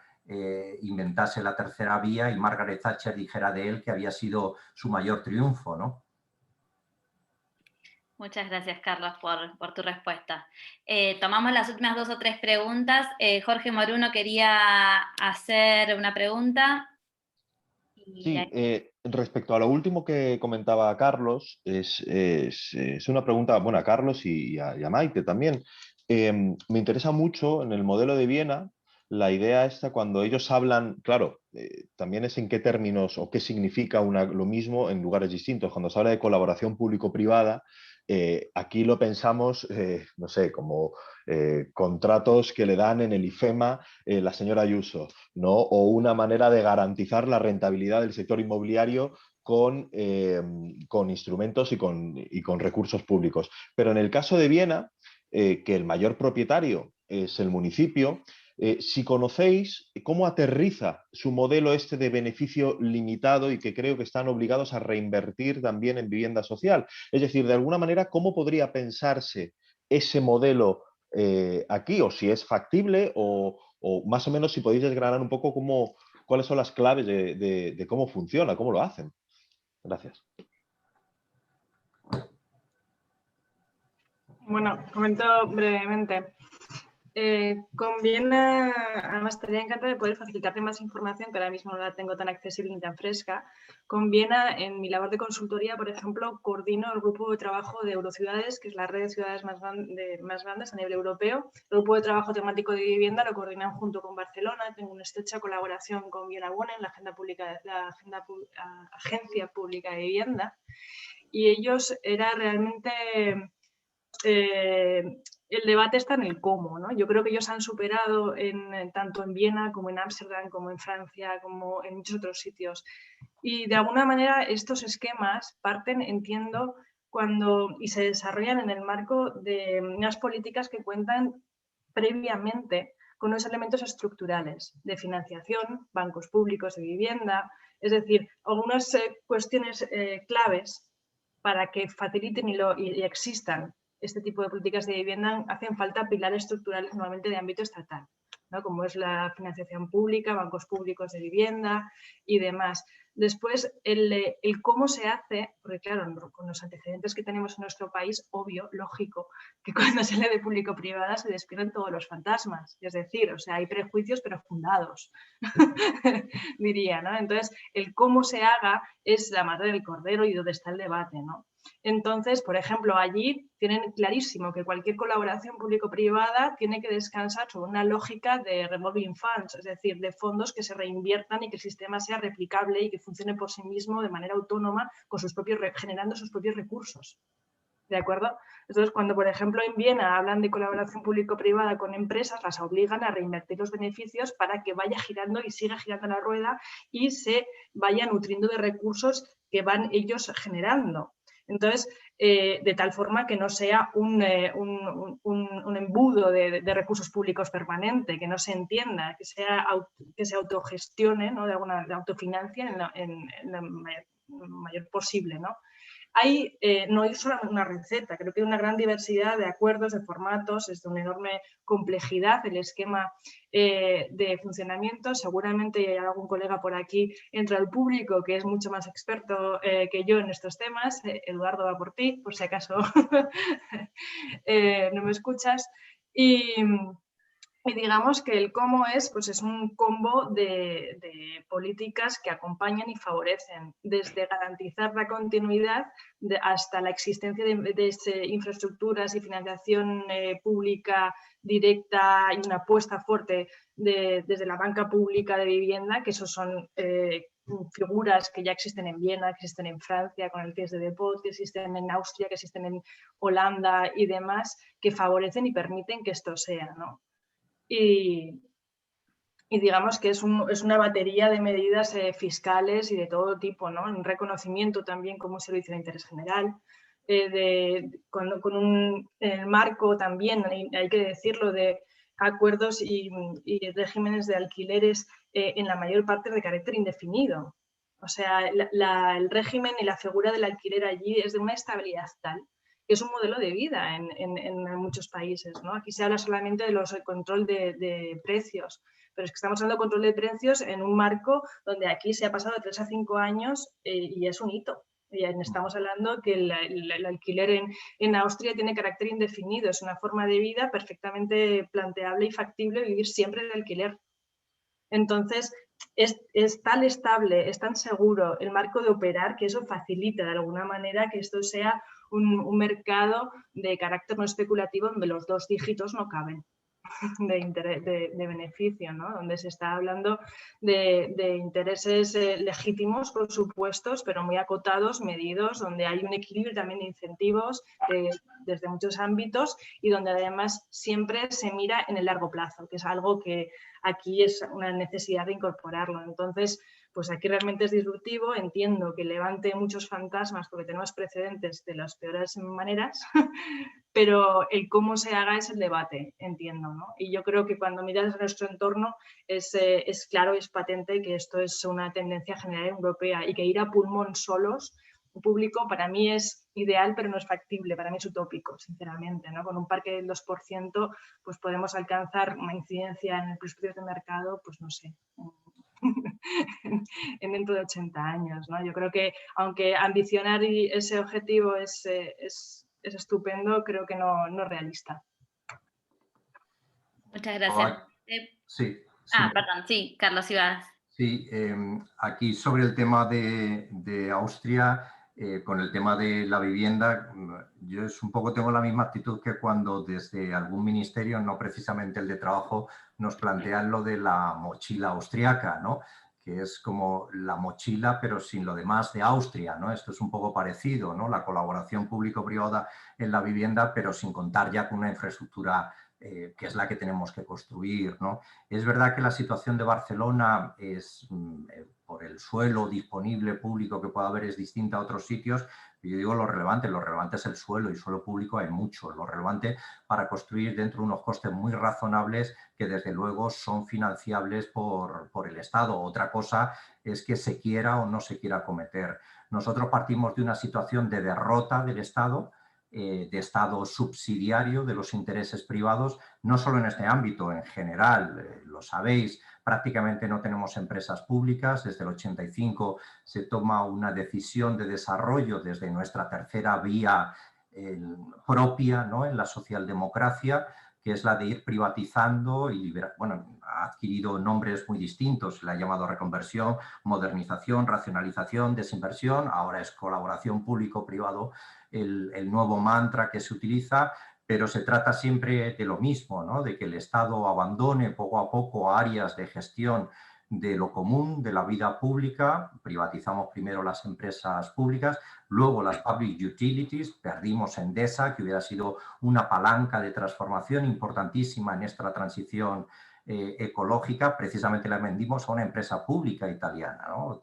inventase la tercera vía y Margaret Thatcher dijera de él que había sido su mayor triunfo, ¿no?
Muchas gracias, Carlos, por tu respuesta. Tomamos las últimas 2 o 3 preguntas. Jorge Moruno quería hacer una pregunta.
Sí, respecto a lo último que comentaba Carlos, es una pregunta, bueno, a Carlos y a Maite también. Me interesa mucho en el modelo de Viena la idea esta cuando ellos hablan, claro, también es en qué términos o qué significa lo mismo en lugares distintos. Cuando se habla de colaboración público-privada, aquí lo pensamos, no sé, como contratos que le dan en el IFEMA la señora Ayuso, ¿no? O una manera de garantizar la rentabilidad del sector inmobiliario con instrumentos y con recursos públicos. Pero en el caso de Viena, que el mayor propietario es el municipio, si conocéis cómo aterriza su modelo este de beneficio limitado y que creo que están obligados a reinvertir también en vivienda social. Es decir, de alguna manera, ¿cómo podría pensarse ese modelo aquí? O si es factible o más o menos si podéis desgranar un poco cuáles son las claves de cómo funciona, cómo lo hacen. Gracias.
Bueno, comento brevemente. Con Viena, además estaría encantada de poder facilitarte más información, que ahora mismo no la tengo tan accesible ni tan fresca. Con Viena, en mi labor de consultoría, por ejemplo, coordino el grupo de trabajo de Eurociudades, que es la red de ciudades más grandes a nivel europeo. El grupo de trabajo temático de vivienda lo coordinan junto con Barcelona. Tengo una estrecha colaboración con Viena Wohnen, la Agencia Pública de Vivienda. Y ellos era realmente... el debate está en el cómo, ¿no? Yo creo que ellos han superado tanto en Viena como en Ámsterdam, como en Francia, como en muchos otros sitios. Y de alguna manera estos esquemas parten, entiendo, y se desarrollan en el marco de unas políticas que cuentan previamente con unos elementos estructurales de financiación, bancos públicos de vivienda, es decir, algunas cuestiones claves para que faciliten y existan este tipo de políticas de vivienda. Hacen falta pilares estructurales normalmente de ámbito estatal, ¿no? Como es la financiación pública, bancos públicos de vivienda y demás. Después, el cómo se hace, porque claro, con los antecedentes que tenemos en nuestro país, obvio, lógico, que cuando se lee de público-privada se despiertan todos los fantasmas. Es decir, o sea, hay prejuicios pero fundados, diría, ¿no? Entonces, el cómo se haga es la madre del cordero y donde está el debate, ¿no? Entonces, por ejemplo, allí tienen clarísimo que cualquier colaboración público-privada tiene que descansar sobre una lógica de revolving funds, es decir, de fondos que se reinviertan y que el sistema sea replicable y que funcione por sí mismo de manera autónoma, generando sus propios recursos. ¿De acuerdo? Entonces, cuando, por ejemplo, en Viena hablan de colaboración público-privada con empresas, las obligan a reinvertir los beneficios para que vaya girando y siga girando la rueda y se vaya nutriendo de recursos que van ellos generando. Entonces, de tal forma que no sea un embudo de recursos públicos permanente, que no se entienda, que se autogestione, ¿no? de autofinancia en lo mayor posible, ¿no? No hay solo una receta, creo que hay una gran diversidad de acuerdos, de formatos, es de una enorme complejidad el esquema de funcionamiento. Seguramente hay algún colega por aquí entre el público que es mucho más experto que yo en estos temas. Eduardo, va por ti, por si acaso no me escuchas. Y digamos que el cómo pues es un combo de políticas que acompañan y favorecen, desde garantizar la continuidad hasta la existencia de infraestructuras y financiación pública directa y una apuesta fuerte desde la banca pública de vivienda, que esos son figuras que ya existen en Viena, que existen en Francia con el Caisse de Depot, que existen en Austria, que existen en Holanda y demás, que favorecen y permiten que esto sea, ¿no? Y digamos que es una batería de medidas fiscales y de todo tipo, ¿no? Un reconocimiento también como un servicio de interés general, con un marco también, hay que decirlo, de acuerdos y regímenes de alquileres en la mayor parte de carácter indefinido. O sea, el régimen y la figura del alquiler allí es de una estabilidad tal que es un modelo de vida en muchos países, ¿no? Aquí se habla solamente de control de precios, pero es que estamos hablando de control de precios en un marco donde aquí se ha pasado de 3 a 5 años y es un hito. Y estamos hablando que el alquiler en Austria tiene carácter indefinido, es una forma de vida perfectamente planteable y factible vivir siempre de alquiler. Entonces, es tan estable, es tan seguro el marco de operar que eso facilita de alguna manera que esto sea un mercado de carácter no especulativo donde los 2 dígitos no caben de beneficio, ¿no? Donde se está hablando de intereses legítimos, por supuesto, pero muy acotados, medidos, donde hay un equilibrio también de incentivos desde muchos ámbitos y donde además siempre se mira en el largo plazo, que es algo que aquí es una necesidad de incorporarlo. Entonces, pues aquí realmente es disruptivo, entiendo que levante muchos fantasmas porque tenemos precedentes de las peores maneras, pero el cómo se haga es el debate, entiendo, ¿no? Y yo creo que cuando miras nuestro entorno es claro y es patente que esto es una tendencia general europea y que ir a pulmón solos, público, para mí es ideal, pero no es factible, para mí es utópico, sinceramente, ¿no? Con un parque del 2%, pues podemos alcanzar una incidencia en el precio de mercado, pues no sé, en dentro de 80 años, ¿no? Yo creo que aunque ambicionar ese objetivo es estupendo, creo que no es realista.
Muchas gracias.
Sí.
Perdón, sí, Carlos, ibas.
Sí, aquí sobre el tema de Austria, con el tema de la vivienda, yo es un poco tengo la misma actitud que cuando desde algún ministerio, no precisamente el de trabajo, nos plantean lo de la mochila austriaca, ¿no? Que es como la mochila pero sin lo demás de Austria, ¿no? Esto es un poco parecido, ¿no? La colaboración público-privada en la vivienda, pero sin contar ya con una infraestructura que es la que tenemos que construir, ¿no? Es verdad que la situación de Barcelona es, por el suelo disponible público que pueda haber, es distinta a otros sitios. Yo digo lo relevante es el suelo, y suelo público hay mucho. Lo relevante para construir dentro de unos costes muy razonables que desde luego son financiables por el Estado. Otra cosa es que se quiera o no se quiera acometer. Nosotros partimos de una situación de derrota del Estado, de Estado subsidiario de los intereses privados, no solo en este ámbito, en general, lo sabéis, prácticamente no tenemos empresas públicas. Desde el 85 se toma una decisión de desarrollo desde nuestra tercera vía propia, ¿no? En la socialdemocracia, que es la de ir privatizando y liberar. Bueno, ha adquirido nombres muy distintos, se le ha llamado reconversión, modernización, racionalización, desinversión, ahora es colaboración público-privado el nuevo mantra que se utiliza, pero se trata siempre de lo mismo, ¿no? De que el Estado abandone poco a poco áreas de gestión de lo común, de la vida pública. Privatizamos primero las empresas públicas, luego las public utilities, perdimos Endesa, que hubiera sido una palanca de transformación importantísima en esta transición ecológica. Precisamente la vendimos a una empresa pública italiana, ¿no?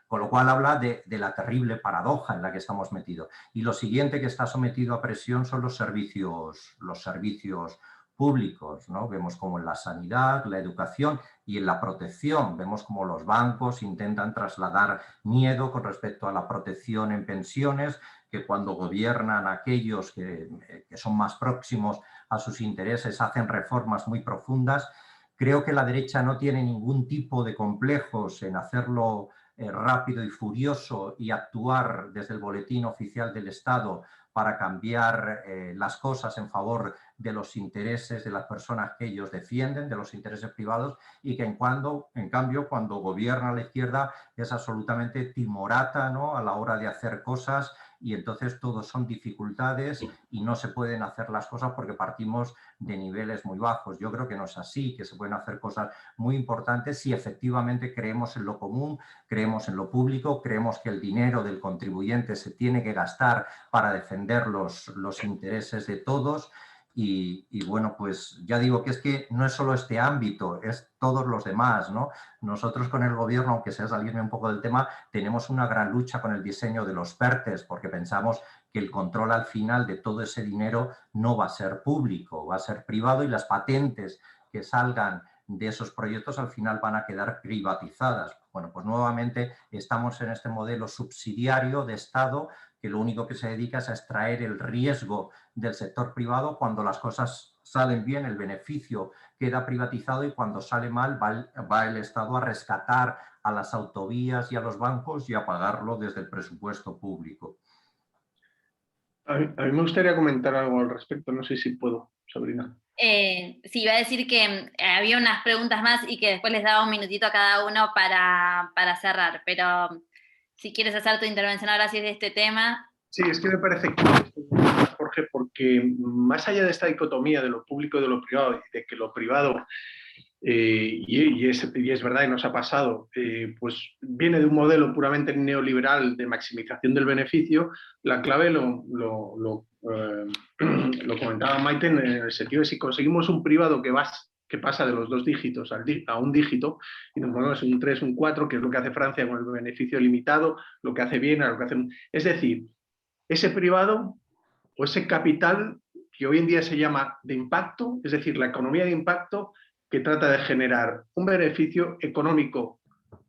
Con lo cual habla de la terrible paradoja en la que estamos metidos. Y lo siguiente que está sometido a presión son los servicios públicos, ¿no? Vemos como en la sanidad, la educación y en la protección, vemos como los bancos intentan trasladar miedo con respecto a la protección en pensiones, que cuando gobiernan aquellos que son más próximos a sus intereses hacen reformas muy profundas. Creo que la derecha no tiene ningún tipo de complejos en hacerlo rápido y furioso y actuar desde el boletín oficial del Estado para cambiar las cosas en favor de los intereses de las personas que ellos defienden, de los intereses privados, y que en cambio cuando gobierna la izquierda es absolutamente timorata, ¿no? A la hora de hacer cosas, y entonces todos son dificultades y no se pueden hacer las cosas porque partimos de niveles muy bajos. Yo creo que no es así, que se pueden hacer cosas muy importantes si efectivamente creemos en lo común, creemos en lo público, creemos que el dinero del contribuyente se tiene que gastar para defender los intereses de todos. Y bueno, pues ya digo que es que no es solo este ámbito, es todos los demás, ¿no? Nosotros con el gobierno, aunque sea salirme un poco del tema, tenemos una gran lucha con el diseño de los PERTEs, porque pensamos que el control al final de todo ese dinero no va a ser público, va a ser privado, y las patentes que salgan de esos proyectos al final van a quedar privatizadas. Bueno, pues nuevamente estamos en este modelo subsidiario de Estado que lo único que se dedica es a extraer el riesgo del sector privado. Cuando las cosas salen bien, el beneficio queda privatizado, y cuando sale mal va el Estado a rescatar a las autovías y a los bancos y a pagarlo desde el presupuesto público.
A mí me gustaría comentar algo al respecto, no sé si puedo, Sabrina.
Sí, iba a decir que había unas preguntas más y que después les daba un minutito a cada uno para cerrar, pero si quieres hacer tu intervención ahora sí de este tema.
Sí, es que me parece que, Jorge, porque más allá de esta dicotomía de lo público y de lo privado, y de que lo privado, y es verdad y nos ha pasado, pues viene de un modelo puramente neoliberal de maximización del beneficio, la clave lo comentaba Maite en el sentido de si conseguimos un privado que pasa de los 2 dígitos a un dígito, y nos ponemos un 3, un 4, que es lo que hace Francia con el beneficio limitado, lo que hace Viena, lo que hace... Es decir, ese privado o ese capital que hoy en día se llama de impacto, es decir, la economía de impacto, que trata de generar un beneficio económico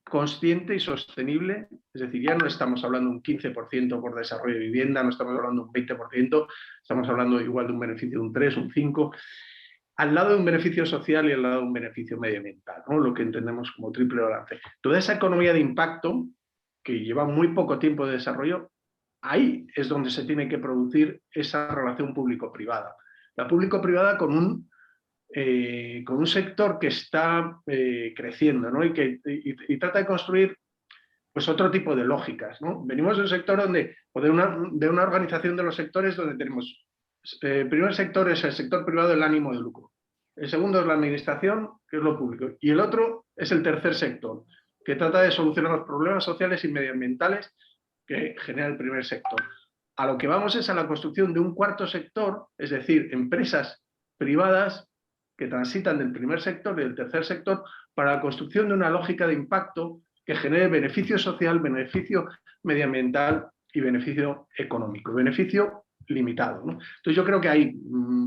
consciente y sostenible, es decir, ya no estamos hablando de un 15% por desarrollo de vivienda, no estamos hablando de un 20%, estamos hablando igual de un beneficio de un 3, un 5, al lado de un beneficio social y al lado de un beneficio medioambiental, ¿no? Lo que entendemos como triple balance. Toda esa economía de impacto, que lleva muy poco tiempo de desarrollo, ahí es donde se tiene que producir esa relación público-privada. La público-privada con un sector que está creciendo, ¿no? y trata de construir pues, otro tipo de lógicas, ¿no? Venimos de un sector o de una organización de los sectores donde tenemos, el primer sector es el sector privado, el ánimo de lucro. El segundo es la administración, que es lo público. Y el otro es el tercer sector, que trata de solucionar los problemas sociales y medioambientales que genera el primer sector. A lo que vamos es a la construcción de un cuarto sector, es decir, empresas privadas que transitan del primer sector y del tercer sector para la construcción de una lógica de impacto que genere beneficio social, beneficio medioambiental y beneficio económico, beneficio limitado, ¿no? Entonces yo creo que ahí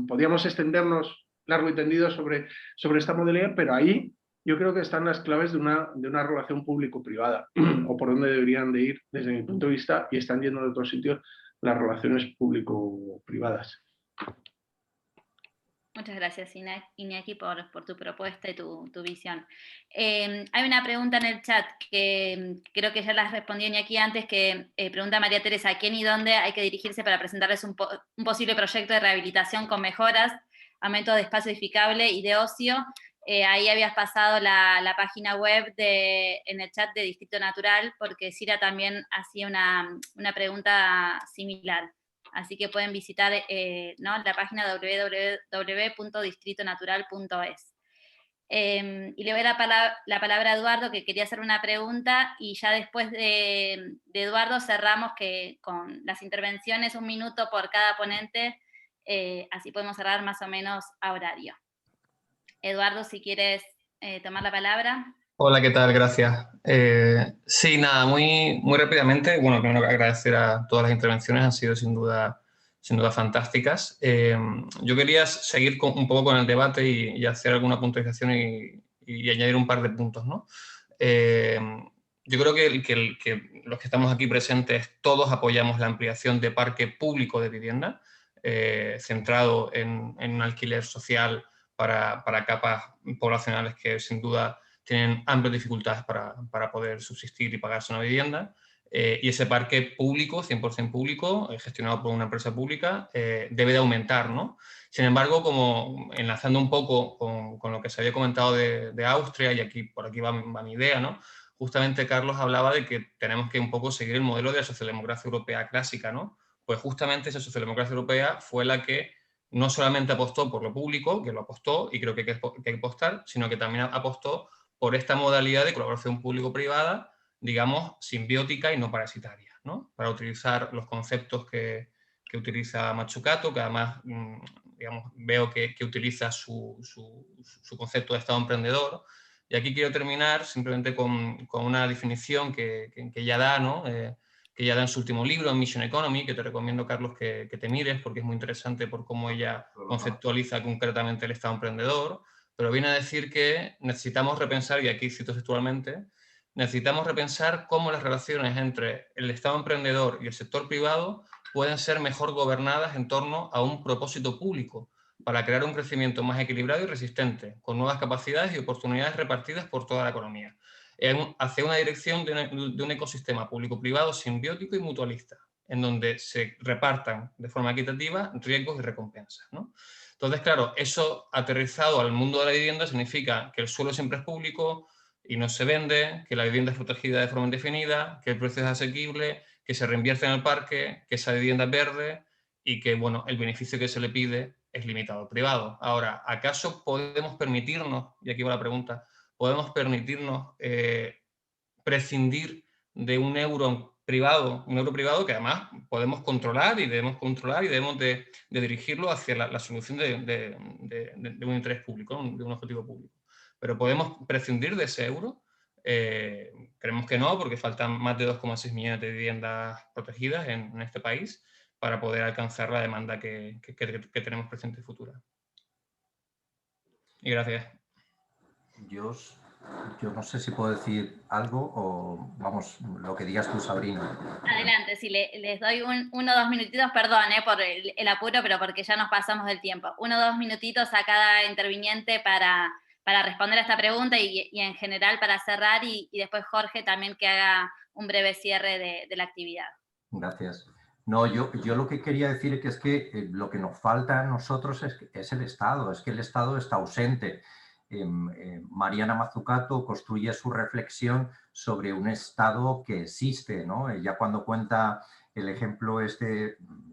podríamos extendernos largo y tendido sobre esta modalidad, pero ahí yo creo que están las claves de una relación público-privada, o por donde deberían de ir desde mi punto de vista, y están yendo de otros sitios las relaciones público-privadas.
Muchas gracias, Iñaki, por tu propuesta y tu visión. Hay una pregunta en el chat que creo que ya las respondió Iñaki antes, que pregunta María Teresa: ¿a quién y dónde hay que dirigirse para presentarles un posible proyecto de rehabilitación con mejoras, aumento de espacio edificable y de ocio? Ahí habías pasado la página web en el chat de Distrito Natural, porque Cira también hacía una pregunta similar. Así que pueden visitar ¿no? la página www.distritonatural.es. Y le voy a dar la palabra a Eduardo, que quería hacer una pregunta, y ya después de Eduardo cerramos con las intervenciones, 1 minuto por cada ponente, así podemos cerrar más o menos a horario. Eduardo, si quieres tomar la palabra.
Hola, ¿qué tal? Gracias. Sí, nada, muy rápidamente. Bueno, primero agradecer a todas las intervenciones, han sido sin duda fantásticas. Yo quería seguir un poco con el debate y hacer alguna puntualización y añadir un par de puntos, ¿no? Yo creo que los que estamos aquí presentes todos apoyamos la ampliación de parque público de vivienda, centrado en un alquiler social para capas poblacionales que sin duda tienen amplias dificultades para poder subsistir y pagarse una vivienda. Y ese parque público, 100% público, gestionado por una empresa pública, debe de aumentar, ¿no? Sin embargo, como enlazando un poco con lo que se había comentado de Austria, y por aquí va mi idea, ¿no? Justamente Carlos hablaba de que tenemos que un poco seguir el modelo de la socialdemocracia europea clásica, ¿no? Pues justamente esa socialdemocracia europea fue la que no solamente apostó por lo público, que lo apostó y creo que hay que apostar, sino que también apostó por esta modalidad de colaboración público-privada, digamos, simbiótica y no parasitaria, ¿no? Para utilizar los conceptos que utiliza Mazzucato, que además, digamos, veo que utiliza su concepto de Estado emprendedor. Y aquí quiero terminar simplemente con una definición que ella da, ¿no? Que ella da en su último libro, en Mission Economy, que te recomiendo, Carlos, que te mires, porque es muy interesante por cómo ella conceptualiza concretamente el Estado emprendedor. Pero viene a decir que necesitamos repensar, y aquí cito textualmente, necesitamos repensar cómo las relaciones entre el Estado emprendedor y el sector privado pueden ser mejor gobernadas en torno a un propósito público para crear un crecimiento más equilibrado y resistente, con nuevas capacidades y oportunidades repartidas por toda la economía, hacia una dirección de un ecosistema público-privado simbiótico y mutualista, en donde se repartan de forma equitativa riesgos y recompensas, ¿no? Entonces, claro, eso aterrizado al mundo de la vivienda significa que el suelo siempre es público y no se vende, que la vivienda es protegida de forma indefinida, que el precio es asequible, que se reinvierte en el parque, que esa vivienda es verde y que, bueno, el beneficio que se le pide es limitado al privado. Ahora, ¿acaso podemos permitirnos, y aquí va la pregunta, podemos permitirnos prescindir de un euro privado que además podemos controlar y debemos de dirigirlo hacia la solución de un interés público, de un objetivo público? Pero ¿podemos prescindir de ese euro? Creemos que no, porque faltan más de 2,6 millones de viviendas protegidas en este país para poder alcanzar la demanda que tenemos presente y futura. Y gracias.
Yo no sé si puedo decir algo o, vamos, lo que digas tú, Sabrina.
Adelante, sí, les doy 1 o 2 minutitos, perdón por el apuro, pero porque ya nos pasamos del tiempo. 1 o 2 minutitos a cada interviniente para responder a esta pregunta y en general para cerrar y después Jorge también que haga un breve cierre de la actividad.
Gracias. No, yo lo que quería decir es que lo que nos falta a nosotros es el Estado, es que el Estado está ausente. Mariana Mazzucato construye su reflexión sobre un Estado que existe, ¿no? Ya cuando cuenta el ejemplo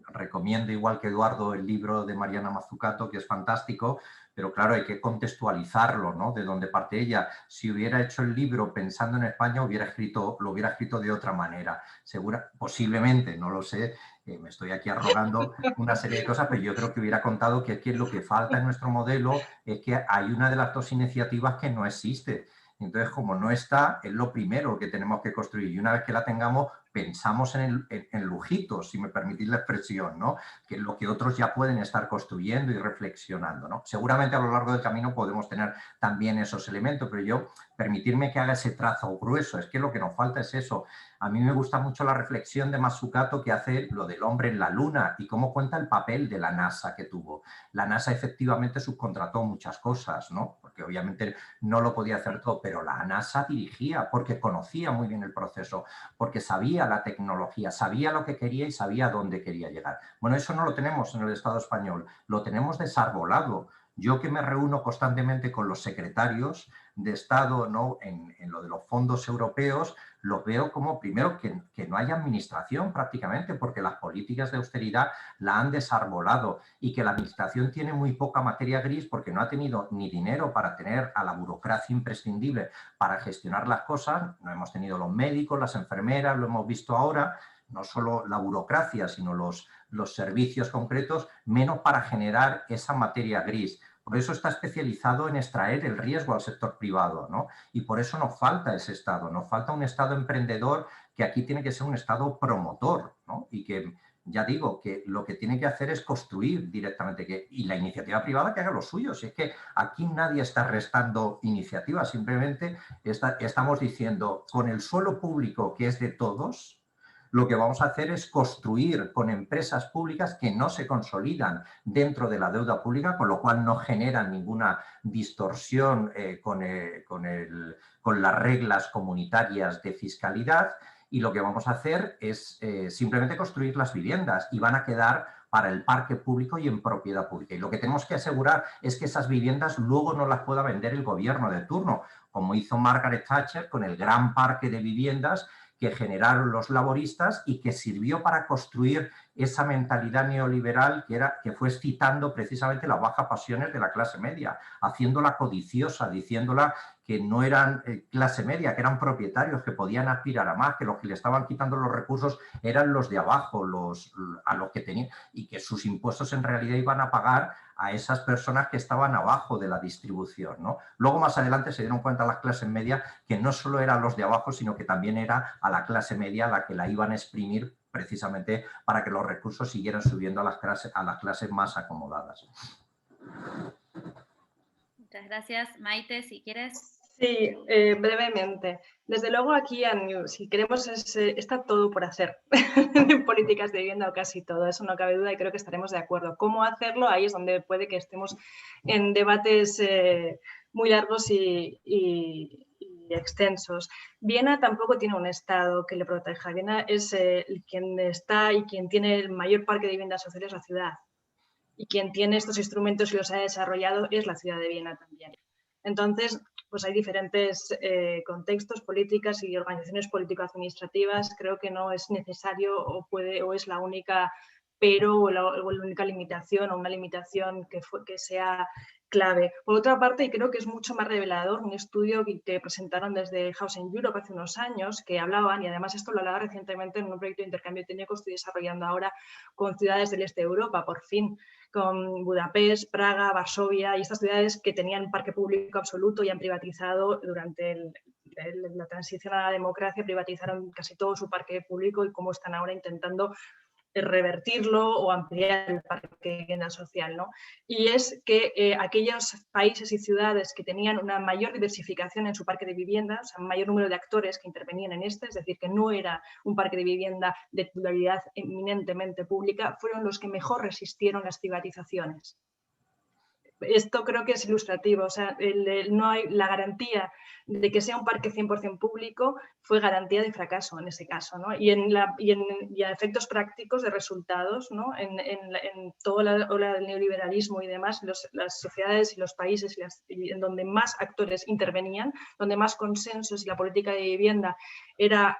recomiendo igual que Eduardo el libro de Mariana Mazzucato, que es fantástico, pero claro, hay que contextualizarlo, ¿no? De dónde parte ella. Si hubiera hecho el libro pensando en España, lo hubiera escrito de otra manera. Posiblemente, no lo sé, me estoy aquí arrogando una serie de cosas, pero yo creo que hubiera contado que aquí lo que falta en nuestro modelo es que hay una de las dos iniciativas que no existe. Entonces, como no está, es lo primero que tenemos que construir. Y una vez que la tengamos, pensamos en lujitos, si me permitís la expresión, ¿no? Que es lo que otros ya pueden estar construyendo y reflexionando, ¿no? Seguramente a lo largo del camino podemos tener también esos elementos, pero permitirme que haga ese trazo grueso, es que lo que nos falta es eso. A mí me gusta mucho la reflexión de Mazzucato que hace lo del hombre en la luna y cómo cuenta el papel de la NASA que tuvo. La NASA efectivamente subcontrató muchas cosas, ¿no? Porque obviamente no lo podía hacer todo, pero la NASA dirigía porque conocía muy bien el proceso, porque sabía la tecnología, sabía lo que quería y sabía dónde quería llegar. Bueno, eso no lo tenemos en el Estado español, lo tenemos desarbolado. Yo que me reúno constantemente con los secretarios de Estado, ¿no? en lo de los fondos europeos, lo veo como, primero, que no hay administración prácticamente, porque las políticas de austeridad la han desarbolado y que la administración tiene muy poca materia gris porque no ha tenido ni dinero para tener a la burocracia imprescindible para gestionar las cosas. No hemos tenido los médicos, las enfermeras, lo hemos visto ahora, no solo la burocracia, sino los servicios concretos, menos para generar esa materia gris. Por eso está especializado en extraer el riesgo al sector privado, ¿no? Y por eso nos falta ese Estado, nos falta un Estado emprendedor que aquí tiene que ser un Estado promotor, ¿no? Y que, ya digo, que lo que tiene que hacer es construir directamente y la iniciativa privada que haga lo suyo. Si es que aquí nadie está restando iniciativa, simplemente estamos diciendo con el suelo público que es de todos, lo que vamos a hacer es construir con empresas públicas que no se consolidan dentro de la deuda pública, con lo cual no generan ninguna distorsión con las reglas comunitarias de fiscalidad, y lo que vamos a hacer es simplemente construir las viviendas y van a quedar para el parque público y en propiedad pública. Y lo que tenemos que asegurar es que esas viviendas luego no las pueda vender el gobierno de turno, como hizo Margaret Thatcher con el gran parque de viviendas que generaron los laboristas y que sirvió para construir esa mentalidad neoliberal que fue excitando precisamente las bajas pasiones de la clase media, haciéndola codiciosa, diciéndola que no eran clase media, que eran propietarios, que podían aspirar a más, que los que le estaban quitando los recursos eran los de abajo, a los que tenían, y que sus impuestos en realidad iban a pagar a esas personas que estaban abajo de la distribución, ¿no? Luego, más adelante, se dieron cuenta las clases medias que no solo eran los de abajo, sino que también era a la clase media a la que la iban a exprimir precisamente para que los recursos siguieran subiendo a las clases más acomodadas.
Muchas gracias. Maite, si quieres.
Sí, brevemente. Desde luego aquí, si queremos, está todo por hacer en políticas de vivienda o casi todo, eso no cabe duda y creo que estaremos de acuerdo. ¿Cómo hacerlo? Ahí es donde puede que estemos en debates muy largos y extensos. Viena tampoco tiene un Estado que le proteja. Viena es quien está y quien tiene el mayor parque de viviendas sociales, la ciudad. Y quien tiene estos instrumentos y los ha desarrollado es la ciudad de Viena también. Entonces, pues hay diferentes contextos, políticas y organizaciones político-administrativas. Creo que no es necesario o es la única pero o la única limitación o una limitación que sea clave. Por otra parte, y creo que es mucho más revelador, un estudio que presentaron desde Housing Europe hace unos años, que hablaban, y además esto lo hablaba recientemente en un proyecto de intercambio técnico que estoy desarrollando ahora con ciudades del este de Europa, por fin, con Budapest, Praga, Varsovia y estas ciudades que tenían parque público absoluto y han privatizado durante la transición a la democracia, privatizaron casi todo su parque público y cómo están ahora intentando revertirlo o ampliar el parque de vivienda social, ¿no? Y es que aquellos países y ciudades que tenían una mayor diversificación en su parque de vivienda, o sea, un mayor número de actores que intervenían en este, es decir, que no era un parque de vivienda de titularidad eminentemente pública, fueron los que mejor resistieron las privatizaciones. Esto creo que es ilustrativo, o sea, no hay la garantía de que sea un parque 100% público fue garantía de fracaso en ese caso, ¿no? Y a efectos prácticos de resultados, ¿no? En toda la ola del neoliberalismo y demás, las sociedades y los países en donde más actores intervenían, donde más consensos y la política de vivienda era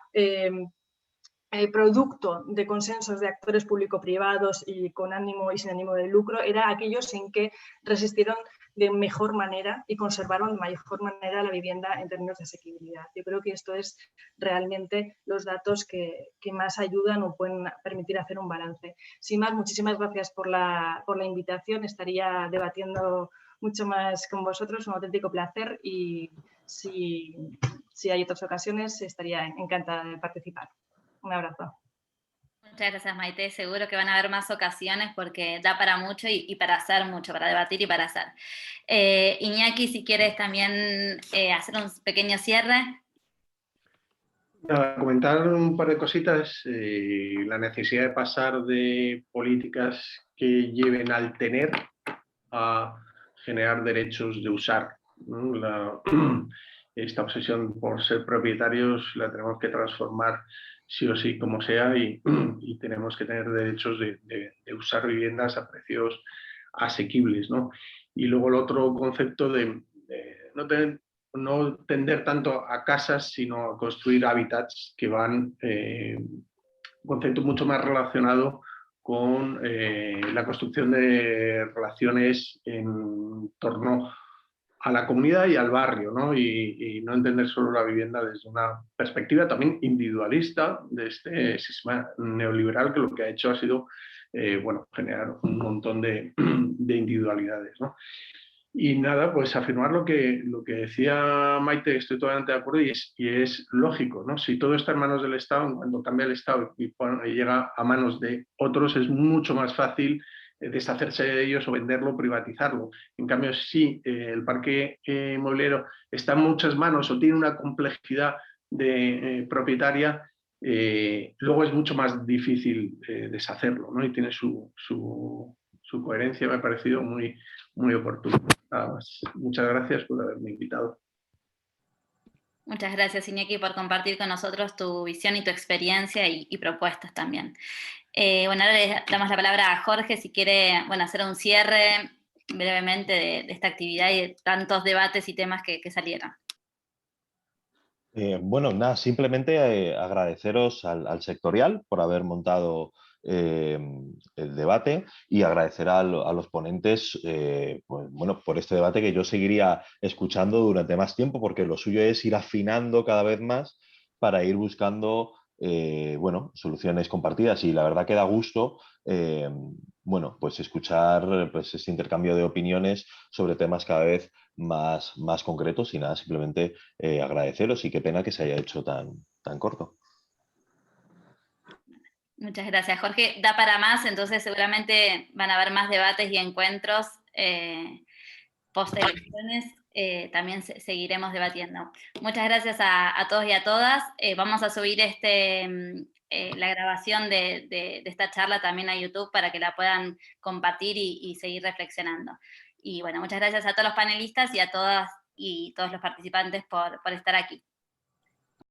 producto de consensos de actores público-privados y con ánimo y sin ánimo de lucro, era aquellos en que resistieron de mejor manera y conservaron de mejor manera la vivienda en términos de asequibilidad. Yo creo que esto es realmente los datos que más ayudan o pueden permitir hacer un balance. Sin más, muchísimas gracias por la invitación. Estaría debatiendo mucho más con vosotros, un auténtico placer y si hay otras ocasiones estaría encantada de participar. Un abrazo.
Muchas gracias, Maite. Seguro que van a haber más ocasiones porque da para mucho y para hacer mucho, para debatir y para hacer. Iñaki, si quieres también hacer un pequeño cierre.
Comentar un par de cositas. La necesidad de pasar de políticas que lleven al tener a generar derechos de usar, ¿no? Esta obsesión por ser propietarios la tenemos que transformar sí o sí como sea y tenemos que tener derechos de usar viviendas a precios asequibles, ¿no? Y luego el otro concepto de no tender tanto a casas, sino a construir hábitats que van, un concepto mucho más relacionado con la construcción de relaciones en torno a la comunidad y al barrio, ¿no? Y no entender solo la vivienda desde una perspectiva también individualista de este sistema neoliberal que lo que ha hecho ha sido generar un montón de individualidades, ¿no? Y nada, pues afirmar lo que decía Maite, estoy totalmente de acuerdo y es lógico, ¿no? Si todo está en manos del Estado, cuando cambia el Estado y llega a manos de otros, es mucho más fácil deshacerse de ellos o venderlo, privatizarlo. En cambio, si el parque inmobiliario está en muchas manos o tiene una complejidad propietaria, luego es mucho más difícil deshacerlo, ¿no? Y tiene su coherencia, me ha parecido muy oportuno. Nada más. Muchas gracias por haberme invitado.
Muchas gracias, Iñaki, por compartir con nosotros tu visión y tu experiencia y propuestas también. Bueno, ahora le damos la palabra a Jorge si quiere hacer un cierre brevemente de esta actividad y de tantos debates y temas que salieron.
Nada, simplemente agradeceros al sectorial por haber montado el debate y agradecer a los ponentes por este debate que yo seguiría escuchando durante más tiempo porque lo suyo es ir afinando cada vez más para ir buscando soluciones compartidas y la verdad que da gusto escuchar este intercambio de opiniones sobre temas cada vez más concretos y nada, simplemente agradeceros y qué pena que se haya hecho tan corto.
Muchas gracias, Jorge. Da para más, entonces seguramente van a haber más debates y encuentros post elecciones. también seguiremos debatiendo. Muchas gracias a todos y a todas. Vamos a subir la grabación de esta charla también a YouTube para que la puedan compartir y seguir reflexionando. Y bueno, muchas gracias a todos los panelistas y a todas y todos los participantes por estar aquí.